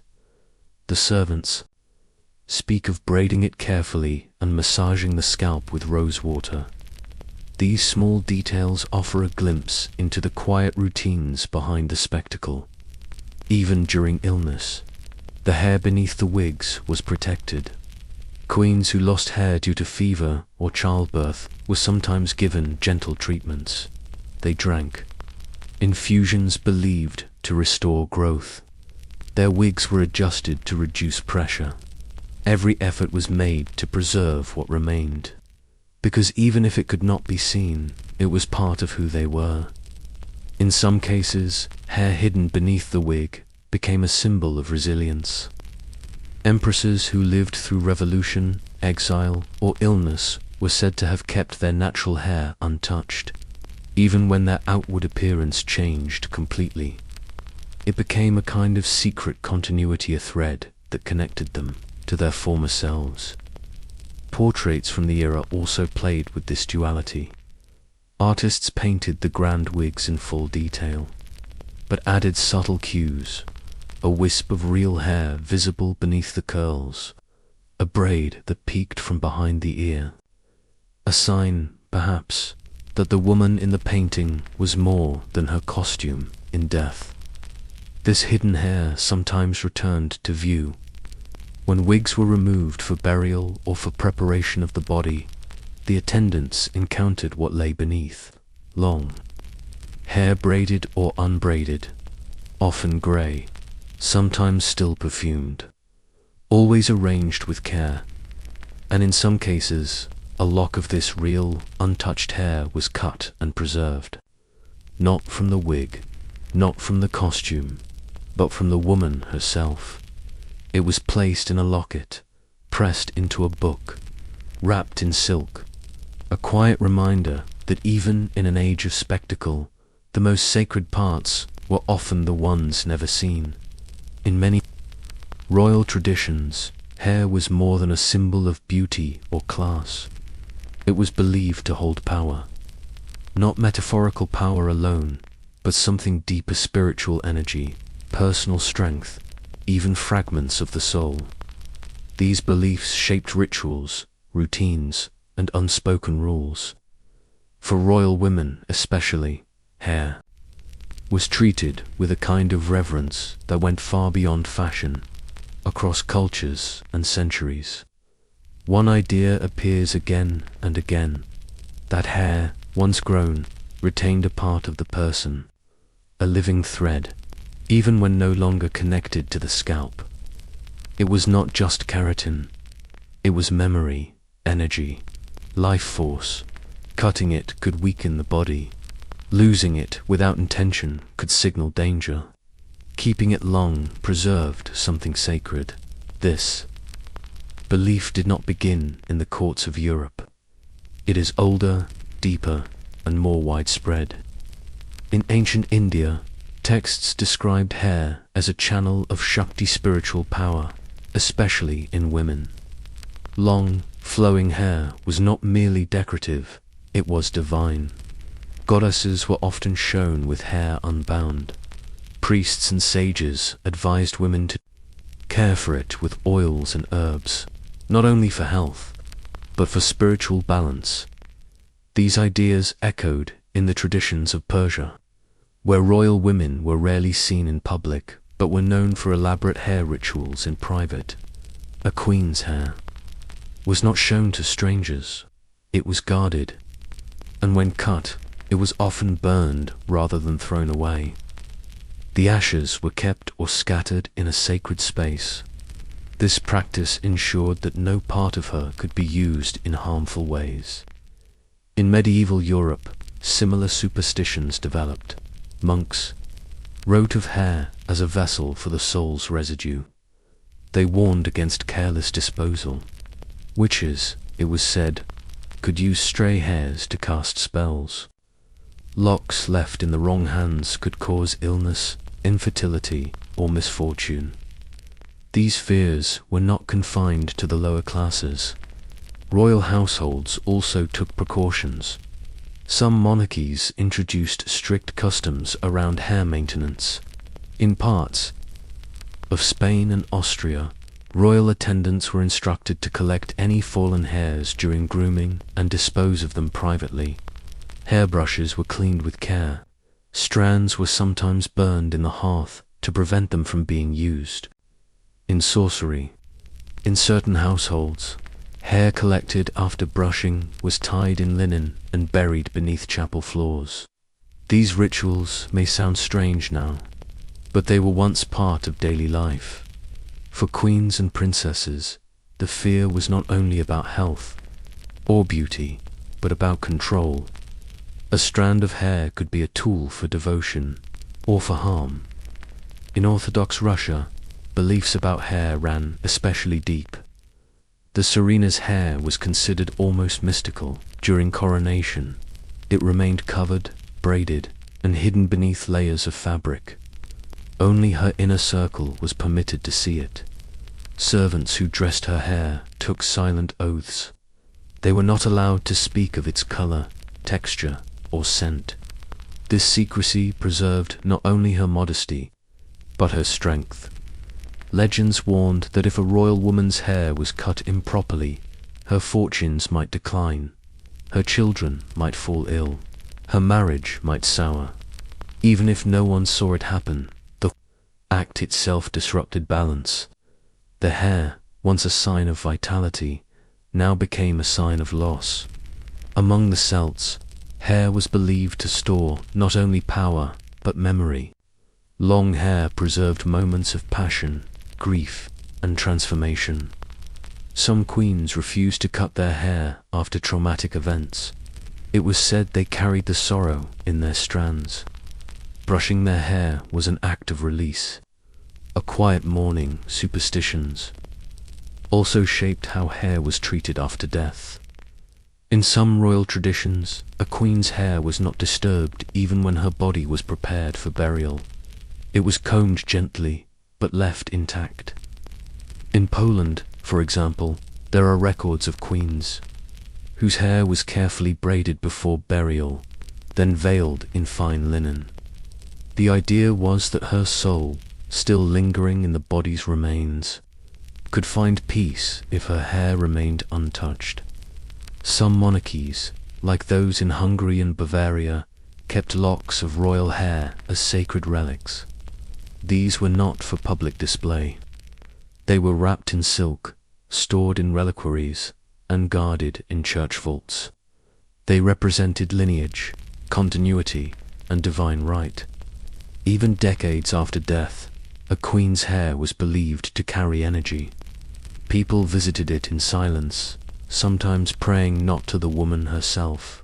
The servants speak of braiding it carefully and massaging the scalp with rose water. These small details offer a glimpse into the quiet routines behind the spectacle. Even during illness, the hair beneath the wigs was protected. Queens who lost hair due to fever or childbirth were sometimes given gentle treatments. They drank infusions believed to restore growth. Their wigs were adjusted to reduce pressure. Every effort was made to preserve what remained, because even if it could not be seen, it was part of who they were. In some cases, hair hidden beneath the wig became a symbol of resilience. Empresses who lived through revolution, exile, or illness were said to have kept their natural hair untouched, even when their outward appearance changed completely. It became a kind of secret continuity, a thread that connected them to their former selves. Portraits from the era also played with this duality. Artists painted the grand wigs in full detail, but added subtle cues: a wisp of real hair visible beneath the curls, a braid that peeked from behind the ear, a sign, perhaps, that the woman in the painting was more than her costume in death. This hidden hair sometimes returned to view. When wigs were removed for burial or for preparation of the body, the attendants encountered what lay beneath: long hair, braided or unbraided, often grey, sometimes still perfumed, always arranged with care. And in some cases, a lock of this real, untouched hair was cut and preserved. Not from the wig, not from the costume, but from the woman herself. It was placed in a locket, pressed into a book, wrapped in silk, a quiet reminder that even in an age of spectacle, the most sacred parts were often the ones never seen. In many royal traditions, hair was more than a symbol of beauty or class. It was believed to hold power. Not metaphorical power alone, but something deeper: spiritual energy, personal strength, even fragments of the soul. These beliefs shaped rituals, routines, and unspoken rules. For royal women especially, hair was treated with a kind of reverence that went far beyond fashion, across cultures and centuries. One idea appears again and again: that hair, once grown, retained a part of the person, a living thread, even when no longer connected to the scalp. It was not just keratin. It was memory, energy, life force. Cutting it could weaken the body. Losing it without intention could signal danger. Keeping it long preserved something sacred. This belief did not begin in the courts of Europe. It is older, deeper, and more widespread. In ancient India, texts described hair as a channel of Shakti, spiritual power, especially in women. Long, flowing hair was not merely decorative, it was divine. Goddesses were often shown with hair unbound. Priests and sages advised women to care for it with oils and herbs, not only for health, but for spiritual balance. These ideas echoed in the traditions of Persia, where royal women were rarely seen in public, but were known for elaborate hair rituals in private. A queen's hair was not shown to strangers. It was guarded, and when cut, it was often burned rather than thrown away. The ashes were kept or scattered in a sacred space. This practice ensured that no part of her could be used in harmful ways. In medieval Europe, similar superstitions developed. Monks wrote of hair as a vessel for the soul's residue. They warned against careless disposal. Witches, it was said, could use stray hairs to cast spells. Locks left in the wrong hands could cause illness, infertility, or misfortune. These fears were not confined to the lower classes. Royal households also took precautions. Some monarchies introduced strict customs around hair maintenance. In parts of Spain and Austria, royal attendants were instructed to collect any fallen hairs during grooming and dispose of them privately. Hairbrushes were cleaned with care. Strands were sometimes burned in the hearth to prevent them from being used. In sorcery, in certain households, hair collected after brushing was tied in linen and buried beneath chapel floors. These rituals may sound strange now, but they were once part of daily life. For queens and princesses, the fear was not only about health or beauty, but about control. A strand of hair could be a tool for devotion or for harm. In Orthodox Russia, beliefs about hair ran especially deep. The Tsarena's hair was considered almost mystical. During coronation, it remained covered, braided, and hidden beneath layers of fabric. Only her inner circle was permitted to see it. Servants who dressed her hair took silent oaths. They were not allowed to speak of its color, texture, or scent. This secrecy preserved not only her modesty, but her strength. Legends warned that if a royal woman's hair was cut improperly, her fortunes might decline, her children might fall ill, her marriage might sour. Even if no one saw it happen, the act itself disrupted balance. The hair, once a sign of vitality, now became a sign of loss. Among the Celts, hair was believed to store not only power, but memory. Long hair preserved moments of passion, grief, and transformation. Some queens refused to cut their hair after traumatic events. It was said they carried the sorrow in their strands. Brushing their hair was an act of release. A quiet mourning. Superstitions also shaped how hair was treated after death. In some royal traditions, a queen's hair was not disturbed even when her body was prepared for burial. It was combed gently, but left intact. In Poland, for example, there are records of queens whose hair was carefully braided before burial, then veiled in fine linen. The idea was that her soul, still lingering in the body's remains, could find peace if her hair remained untouched. Some monarchies, like those in Hungary and Bavaria, kept locks of royal hair as sacred relics. These were not for public display. They were wrapped in silk, stored in reliquaries, and guarded in church vaults. They represented lineage, continuity, and divine right. Even decades after death, a queen's hair was believed to carry energy. People visited it in silence, sometimes praying not to the woman herself,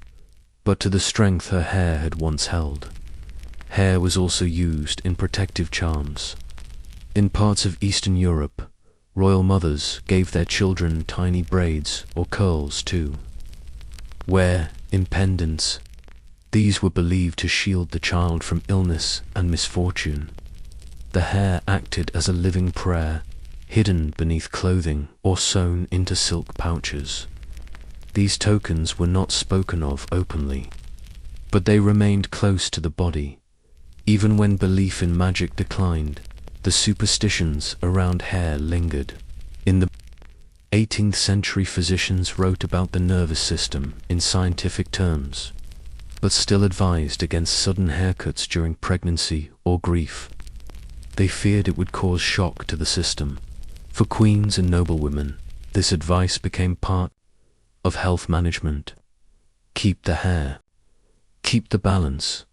but to the strength her hair had once held. Hair was also used in protective charms. In parts of Eastern Europe, royal mothers gave their children tiny braids or curls too. Where, in pendants, these were believed to shield the child from illness and misfortune. The hair acted as a living prayer, hidden beneath clothing or sewn into silk pouches. These tokens were not spoken of openly, but they remained close to the body. Even when belief in magic declined, the superstitions around hair lingered. In the 18th century, physicians wrote about the nervous system in scientific terms, but still advised against sudden haircuts during pregnancy or grief. They feared it would cause shock to the system. For queens and noblewomen, This advice became part of health management. Keep the hair. Keep the balance.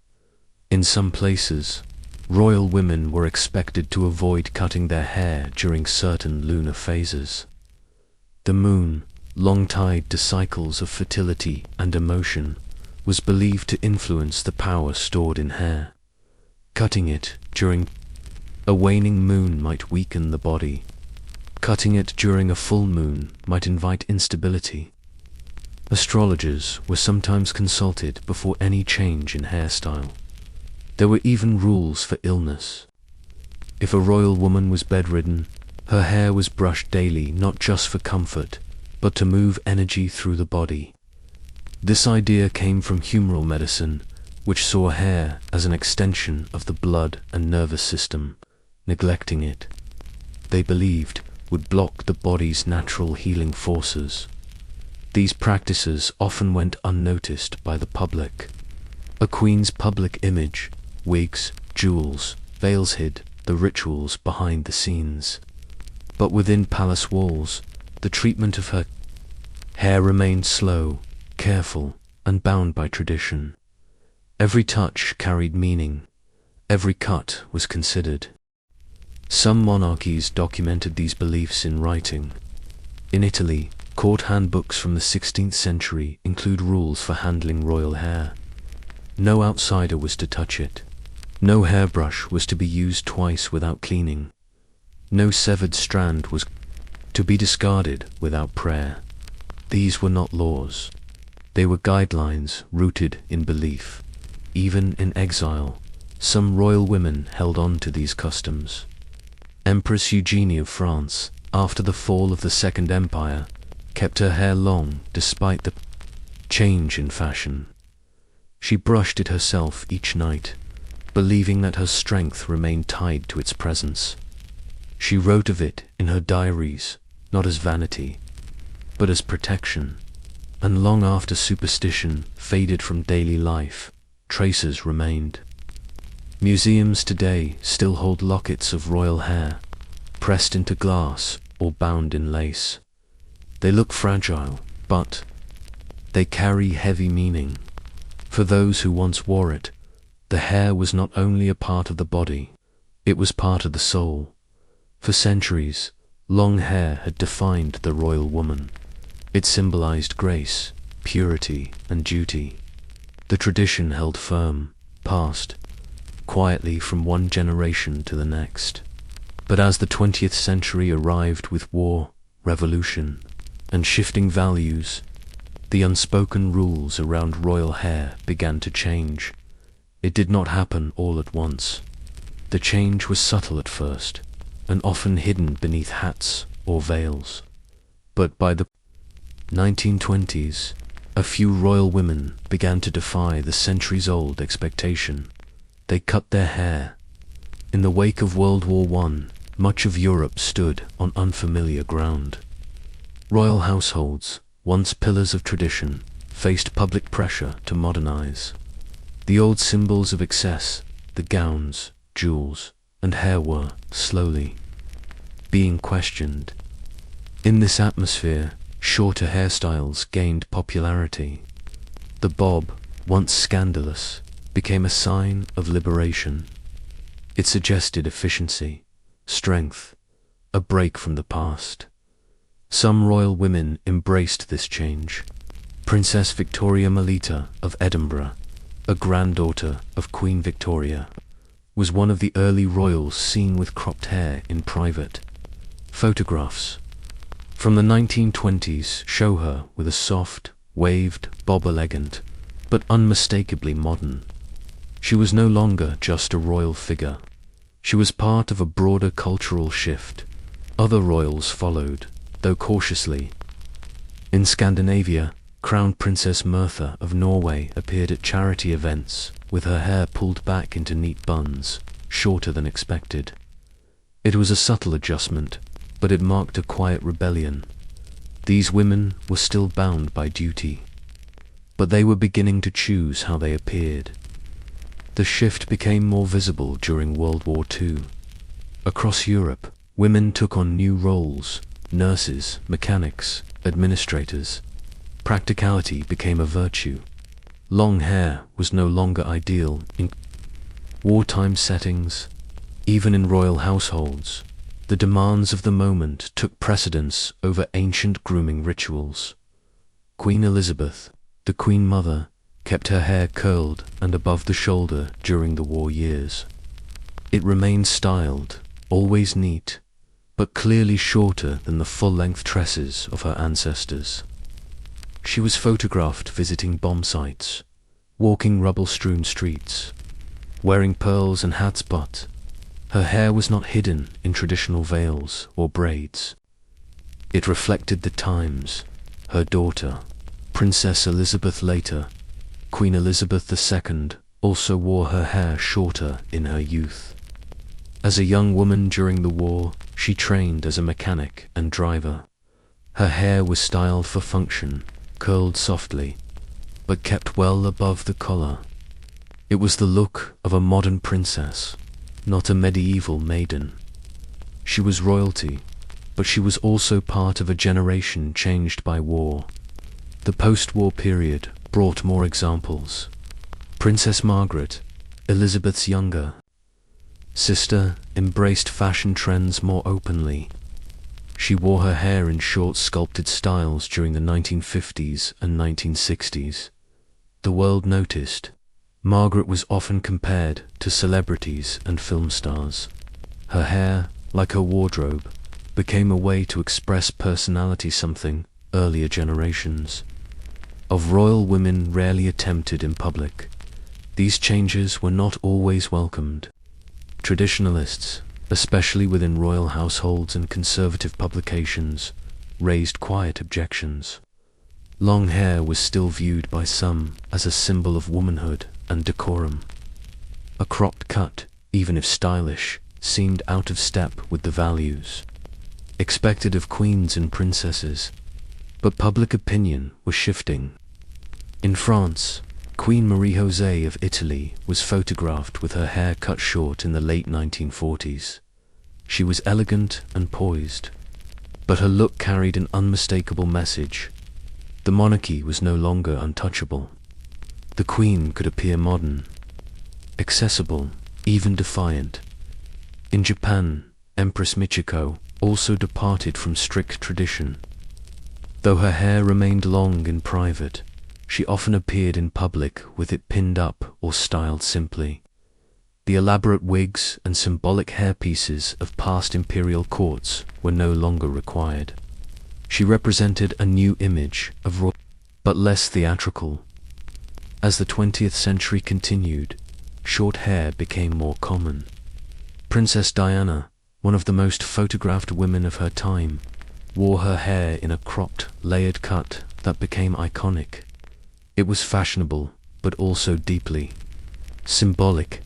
In some places, royal women were expected to avoid cutting their hair during certain lunar phases. The moon, long tied to cycles of fertility and emotion, was believed to influence the power stored in hair. Cutting it during a waning moon might weaken the body. Cutting it during a full moon might invite instability. Astrologers were sometimes consulted before any change in hairstyle. There were even rules for illness. If a royal woman was bedridden, her hair was brushed daily not just for comfort, but to move energy through the body. This idea came from humoral medicine, which saw hair as an extension of the blood and nervous system. Neglecting it, they believed, would block the body's natural healing forces. These practices often went unnoticed by the public. A queen's public image, wigs, jewels, veils hid the rituals behind the scenes. But within palace walls, the treatment of her hair remained slow, careful, and bound by tradition. Every touch carried meaning. Every cut was considered. Some monarchies documented these beliefs in writing. In Italy, court handbooks from the 16th century include rules for handling royal hair. No outsider was to touch it. No hairbrush was to be used twice without cleaning. No severed strand was to be discarded without prayer. These were not laws. They were guidelines rooted in belief. Even in exile, some royal women held on to these customs. Empress Eugenie of France, after the fall of the Second Empire, kept her hair long despite the change in fashion. She brushed it herself each night, believing that her strength remained tied to its presence. She wrote of it in her diaries, not as vanity, but as protection. And long after superstition faded from daily life, traces remained. Museums today still hold lockets of royal hair, pressed into glass or bound in lace. They look fragile, but they carry heavy meaning. For those who once wore it, the hair was not only a part of the body, it was part of the soul. For centuries, long hair had defined the royal woman. It symbolized grace, purity, and duty. The tradition held firm, passed quietly from one generation to the next. But as the 20th century arrived with war, revolution, and shifting values, the unspoken rules around royal hair began to change. It did not happen all at once. The change was subtle at first, and often hidden beneath hats or veils. But by the 1920s, a few royal women began to defy the centuries-old expectation. They cut their hair. In the wake of World War I, much of Europe stood on unfamiliar ground. Royal households, once pillars of tradition, faced public pressure to modernize. The old symbols of excess, the gowns, jewels, and hair were, slowly, being questioned. In this atmosphere, shorter hairstyles gained popularity. The bob, once scandalous, became a sign of liberation. It suggested efficiency, strength, a break from the past. Some royal women embraced this change. Princess Victoria Melita of Edinburgh, a granddaughter of Queen Victoria, was one of the early royals seen with cropped hair in private. Photographs from the 1920s show her with a soft, waved bob, elegant, but unmistakably modern. She was no longer just a royal figure. She was part of a broader cultural shift. Other royals followed, though cautiously. In Scandinavia, Crown Princess Märtha of Norway appeared at charity events with her hair pulled back into neat buns, shorter than expected. It was a subtle adjustment, but it marked a quiet rebellion. These women were still bound by duty, but they were beginning to choose how they appeared. The shift became more visible during World War II. Across Europe, women took on new roles, nurses, mechanics, administrators. Practicality became a virtue. Long hair was no longer ideal in wartime settings. Even in royal households, the demands of the moment took precedence over ancient grooming rituals. Queen Elizabeth, the Queen Mother, kept her hair curled and above the shoulder during the war years. It remained styled, always neat, but clearly shorter than the full-length tresses of her ancestors. She was photographed visiting bomb sites, walking rubble-strewn streets, wearing pearls and hats, but her hair was not hidden in traditional veils or braids. It reflected the times. Her daughter, Princess Elizabeth later, Queen Elizabeth II, also wore her hair shorter in her youth. As a young woman during the war, she trained as a mechanic and driver. Her hair was styled for function, curled softly, but kept well above the collar. It was the look of a modern princess, not a medieval maiden. She was royalty, but she was also part of a generation changed by war. The post-war period brought more examples. Princess Margaret, Elizabeth's younger sister, embraced fashion trends more openly. She wore her hair in short sculpted styles during the 1950s and 1960s. The world noticed. Margaret was often compared to celebrities and film stars. Her hair, like her wardrobe, became a way to express personality, something earlier generations of royal women rarely attempted in public. These changes were not always welcomed. Traditionalists, especially within royal households and conservative publications, raised quiet objections. Long hair was still viewed by some as a symbol of womanhood and decorum. A cropped cut, even if stylish, seemed out of step with the values expected of queens and princesses. But public opinion was shifting. In France, Queen Marie-José of Italy was photographed with her hair cut short in the late 1940s. She was elegant and poised, but her look carried an unmistakable message. The monarchy was no longer untouchable. The queen could appear modern, accessible, even defiant. In Japan, Empress Michiko also departed from strict tradition. Though her hair remained long in private, she often appeared in public with it pinned up or styled simply. The elaborate wigs and symbolic hairpieces of past imperial courts were no longer required. She represented a new image of royalty, but less theatrical. As the 20th century continued, short hair became more common. Princess Diana, one of the most photographed women of her time, wore her hair in a cropped, layered cut that became iconic. It was fashionable, but also deeply symbolic.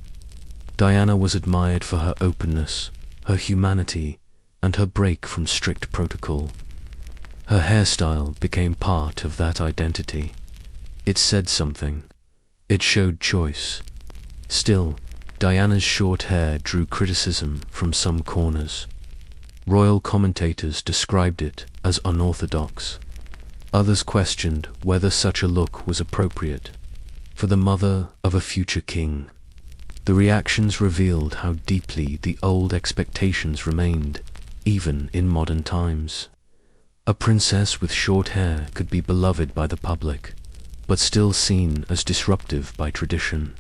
Diana was admired for her openness, her humanity, and her break from strict protocol. Her hairstyle became part of that identity. It said something. It showed choice. Still, Diana's short hair drew criticism from some corners. Royal commentators described it as unorthodox. Others questioned whether such a look was appropriate for the mother of a future king. The reactions revealed how deeply the old expectations remained, even in modern times. A princess with short hair could be beloved by the public, but still seen as disruptive by tradition.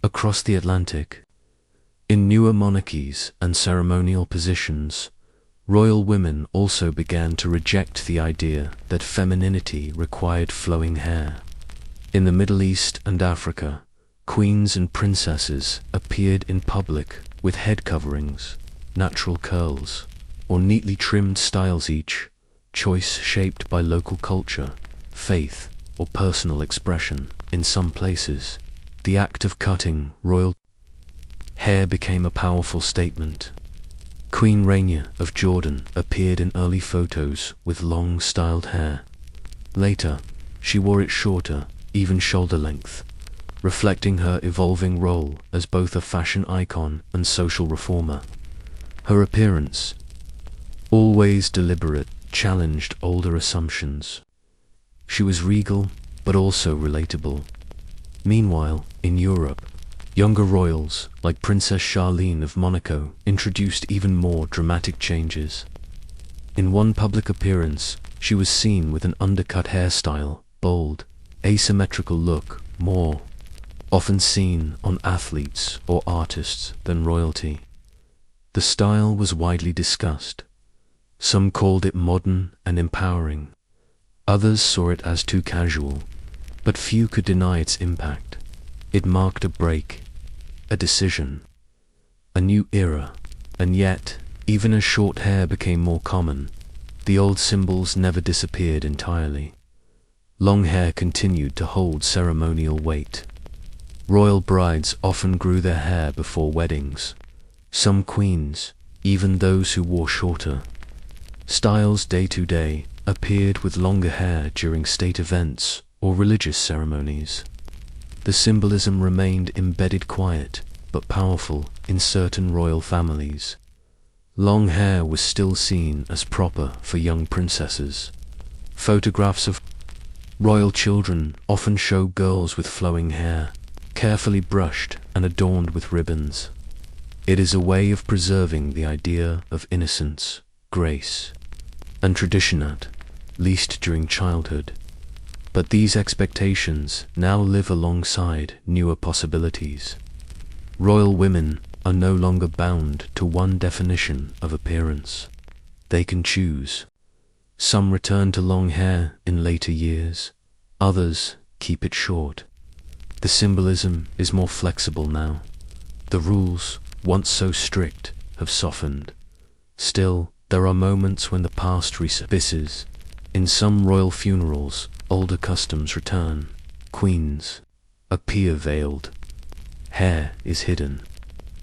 Across the Atlantic, in newer monarchies and ceremonial positions, royal women also began to reject the idea that femininity required flowing hair. In the Middle East and Africa, queens and princesses appeared in public with head coverings, natural curls, or neatly trimmed styles, each choice shaped by local culture, faith, or personal expression. In some places, the act of cutting royal hair became a powerful statement. Queen Rania of Jordan appeared in early photos with long styled hair. Later, she wore it shorter, even shoulder length, reflecting her evolving role as both a fashion icon and social reformer. Her appearance always deliberate, challenged older assumptions. She was regal, but also relatable. Meanwhile, in Europe, younger royals, like Princess Charlene of Monaco, introduced even more dramatic changes. In one public appearance, she was seen with an undercut hairstyle, bold, asymmetrical look, more often seen on athletes or artists than royalty. The style was widely discussed. Some called it modern and empowering. Others saw it as too casual, but few could deny its impact. It marked a break, a decision, a new era, and yet, even as short hair became more common, the old symbols never disappeared entirely. Long hair continued to hold ceremonial weight. Royal brides often grew their hair before weddings. Some queens, even those who wore shorter styles day to day, appeared with longer hair during state events or religious ceremonies. The symbolism remained embedded, quiet but powerful in certain royal families. Long hair was still seen as proper for young princesses. Photographs of royal children often show girls with flowing hair, carefully brushed and adorned with ribbons. It is a way of preserving the idea of innocence, grace, and tradition at least during childhood. But these expectations now live alongside newer possibilities. Royal women are no longer bound to one definition of appearance. They can choose. Some return to long hair in later years, others keep it short. The symbolism is more flexible now. The rules, once so strict, have softened. Still, there are moments when the past resurfaces. In some royal funerals, older customs return. Queens appear veiled. Hair is hidden.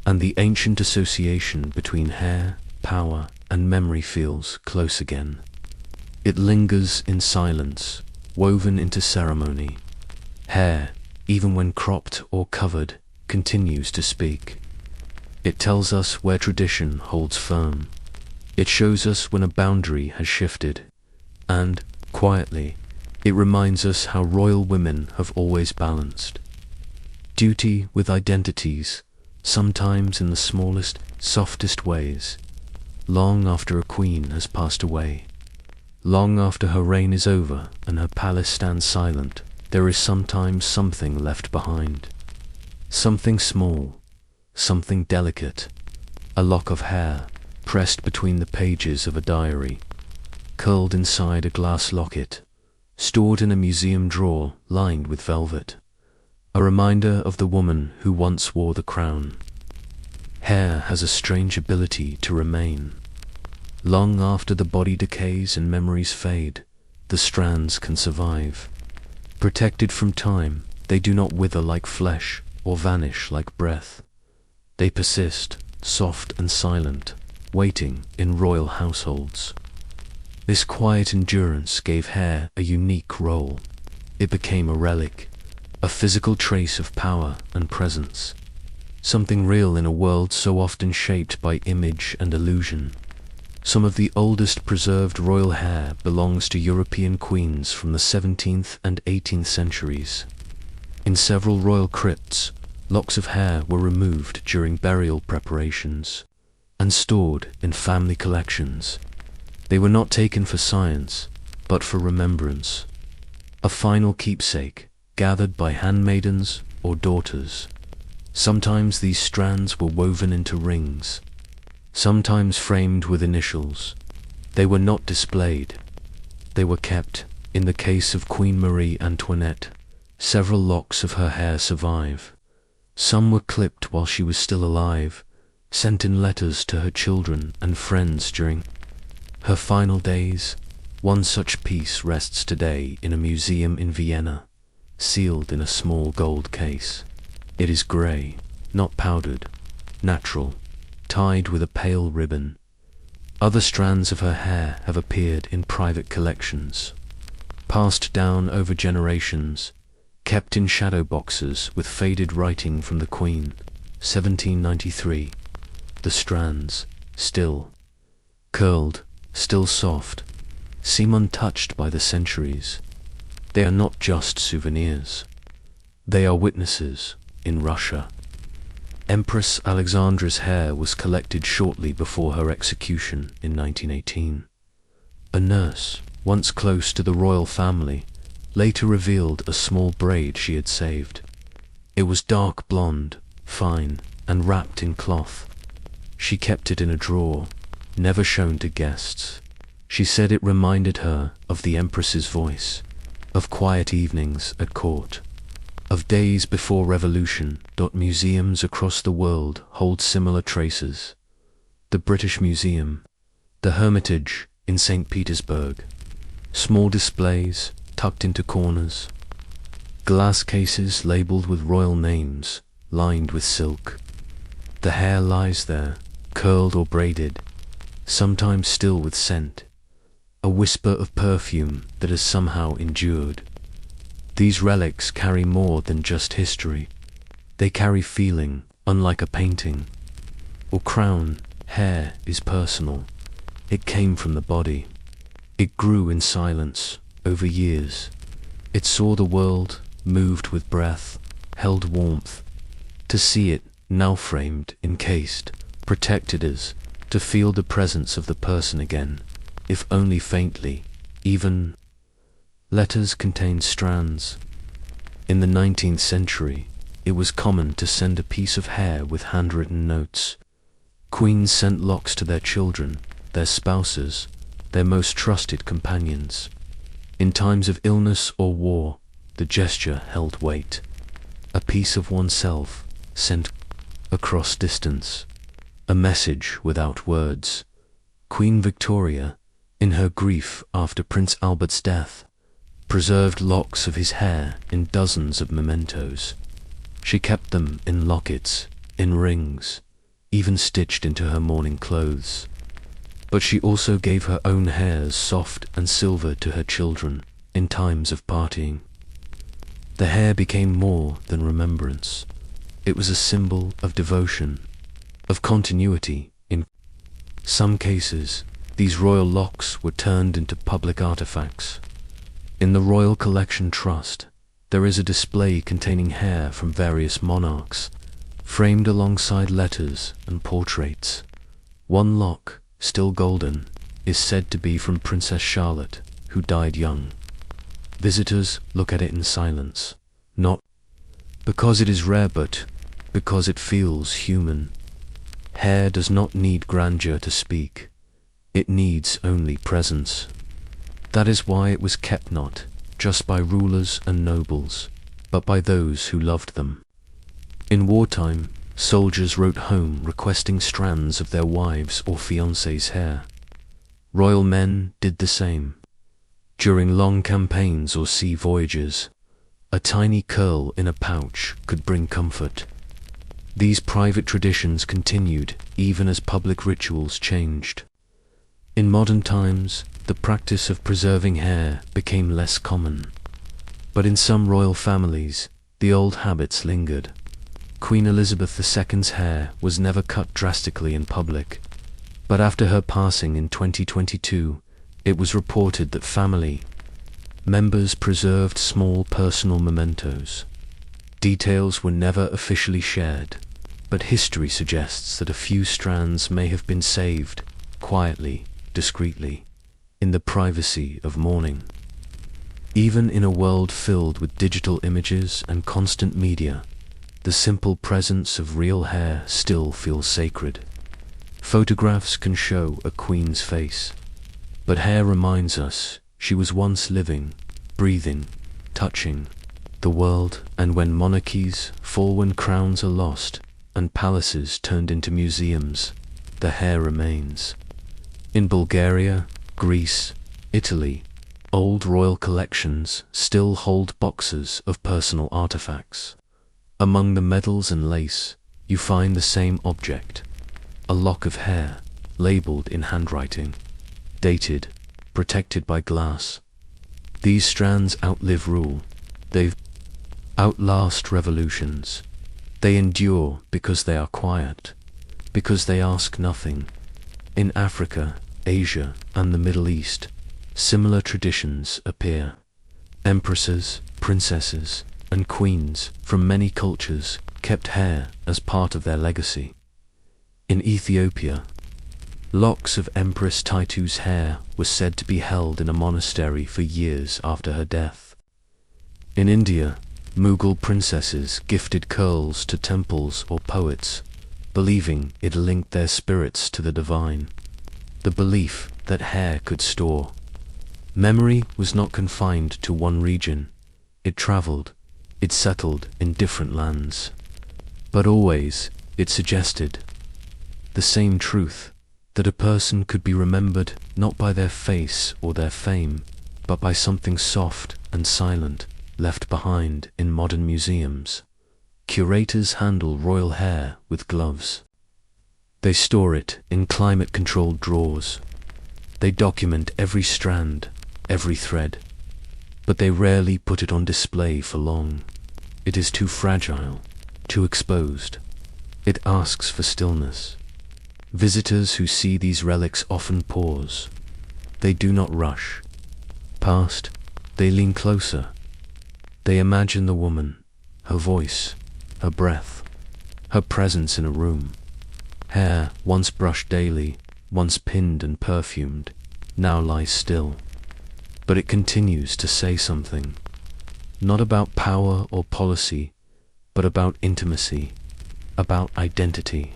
And the ancient association between hair, power, and memory feels close again. It lingers in silence, woven into ceremony. Hair, even when cropped or covered, continues to speak. It tells us where tradition holds firm. It shows us when a boundary has shifted. And, quietly, it reminds us how royal women have always balanced duty with identities, sometimes in the smallest, softest ways. Long after a queen has passed away, long after her reign is over and her palace stands silent, there is sometimes something left behind. Something small, something delicate, a lock of hair pressed between the pages of a diary, curled inside a glass locket, stored in a museum drawer lined with velvet. A reminder of the woman who once wore the crown. Hair has a strange ability to remain. Long after the body decays and memories fade, the strands can survive. Protected from time, they do not wither like flesh or vanish like breath. They persist, soft and silent, waiting in royal households. This quiet endurance gave hair a unique role. It became a relic, a physical trace of power and presence, something real in a world so often shaped by image and illusion. Some of the oldest preserved royal hair belongs to European queens from the 17th and 18th centuries. In several royal crypts, locks of hair were removed during burial preparations and stored in family collections. They were not taken for science, but for remembrance, a final keepsake gathered by handmaidens or daughters. Sometimes these strands were woven into rings, sometimes framed with initials. They were not displayed. They were kept. In the case of Queen Marie Antoinette, several locks of her hair survive. Some were clipped while she was still alive, sent in letters to her children and friends during her final days. One such piece rests today in a museum in Vienna, sealed in a small gold case. It is grey, not powdered, natural, tied with a pale ribbon. Other strands of her hair have appeared in private collections, passed down over generations, kept in shadow boxes with faded writing from the Queen, 1793. The strands, still curled, still soft, seem untouched by the centuries. They are not just souvenirs. They are witnesses. In Russia, Empress Alexandra's hair was collected shortly before her execution in 1918. A nurse, once close to the royal family, later revealed a small braid she had saved. It was dark blonde, fine, and wrapped in cloth. She kept it in a drawer, never shown to guests. She said it reminded her of the Empress's voice, of quiet evenings at court, of days before revolution. Museums across the world hold similar traces. The British Museum, the Hermitage in St. Petersburg, small displays tucked into corners, glass cases labeled with royal names, lined with silk. The hair lies there, curled or braided, sometimes still with scent, a whisper of perfume that has somehow endured. These relics carry more than just history. They carry feeling, unlike a painting or crown. Hair is personal. It came from the body. It grew in silence, over years. It saw the world, moved with breath, held warmth. To see it, now framed, encased, protected as, to feel the presence of the person again, if only faintly, even. Letters contained strands. In the 19th century, it was common to send a piece of hair with handwritten notes. Queens sent locks to their children, their spouses, their most trusted companions. In times of illness or war, the gesture held weight. A piece of oneself, sent across distance. A message without words. Queen Victoria, in her grief after Prince Albert's death, preserved locks of his hair in dozens of mementos. She kept them in lockets, in rings, even stitched into her mourning clothes. But she also gave her own hairs soft and silver to her children in times of partying. The hair became more than remembrance. It was a symbol of devotion, of continuity. In some cases, these royal locks were turned into public artifacts. In the Royal Collection Trust, there is a display containing hair from various monarchs, framed alongside letters and portraits. One lock, still golden, is said to be from Princess Charlotte, who died young. Visitors look at it in silence, not because it is rare, but because it feels human. Hair does not need grandeur to speak. It needs only presence. That is why it was kept not just by rulers and nobles, but by those who loved them. In wartime, soldiers wrote home requesting strands of their wives' or fiancés' hair. Royal men did the same. During long campaigns or sea voyages, a tiny curl in a pouch could bring comfort. These private traditions continued even as public rituals changed. In modern times, the practice of preserving hair became less common. But in some royal families, the old habits lingered. Queen Elizabeth II's hair was never cut drastically in public, but after her passing in 2022, it was reported that family members preserved small personal mementos. Details were never officially shared, but history suggests that a few strands may have been saved, quietly, discreetly, in the privacy of mourning. Even in a world filled with digital images and constant media, the simple presence of real hair still feels sacred. Photographs can show a queen's face, but hair reminds us she was once living, breathing, touching the world. And when monarchies fall, when crowns are lost, and palaces turned into museums, the hair remains. In Bulgaria, Greece, Italy, old royal collections still hold boxes of personal artifacts. Among the medals and lace, you find the same object, a lock of hair, labeled in handwriting, dated, protected by glass. These strands outlive rule. They outlast revolutions. They endure because they are quiet, because they ask nothing. In Africa, Asia, and the Middle East, similar traditions appear. Empresses, princesses, and queens from many cultures kept hair as part of their legacy. In Ethiopia, locks of Empress Taitu's hair were said to be held in a monastery for years after her death. In India, Mughal princesses gifted curls to temples or poets, believing it linked their spirits to the divine. The belief that hair could store memory was not confined to one region. It traveled, it settled in different lands. But always, it suggested the same truth, that a person could be remembered not by their face or their fame, but by something soft and silent left behind in modern museums. Curators handle royal hair with gloves. They store it in climate-controlled drawers. They document every strand, every thread, but they rarely put it on display for long. It is too fragile, too exposed. It asks for stillness. Visitors who see these relics often pause. They do not rush past, they lean closer. They imagine the woman, her voice, her breath, her presence in a room. Hair, once brushed daily, once pinned and perfumed, now lies still. But it continues to say something, not about power or policy, but about intimacy, about identity,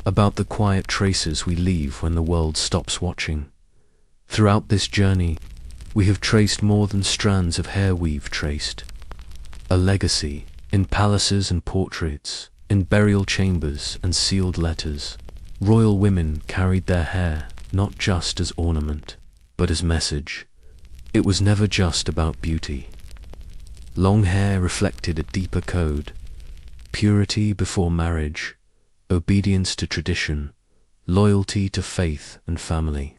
about the quiet traces we leave when the world stops watching. Throughout this journey, we have traced more than strands of hair we've traced. A legacy, in palaces and portraits, in burial chambers and sealed letters. Royal women carried their hair not just as ornament, but as message. It was never just about beauty. Long hair reflected a deeper code: purity before marriage, obedience to tradition, loyalty to faith and family.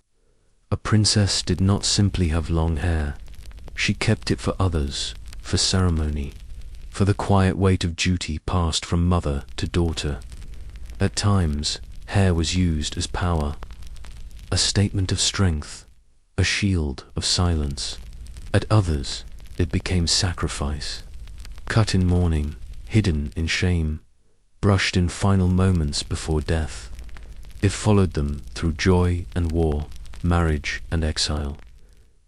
A princess did not simply have long hair. She kept it for others, for ceremony, for the quiet weight of duty passed from mother to daughter. At times, hair was used as power, a statement of strength, a shield of silence. At others, it became sacrifice, cut in mourning, hidden in shame, brushed in final moments before death. It followed them through joy and war, marriage and exile.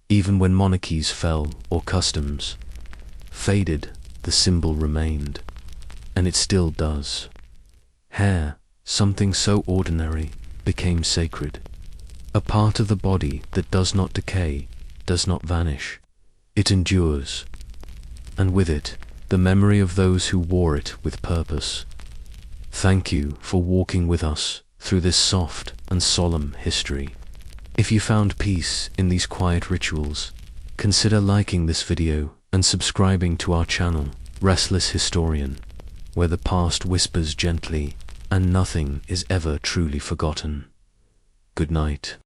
Even when monarchies fell or customs faded, the symbol remained, and it still does. Hair, something so ordinary, became sacred. A part of the body that does not decay, does not vanish. It endures, and with it, the memory of those who wore it with purpose. Thank you for walking with us through this soft and solemn history. If you found peace in these quiet rituals, consider liking this video and subscribing to our channel, Restless Historian, where the past whispers gently and nothing is ever truly forgotten. Good night.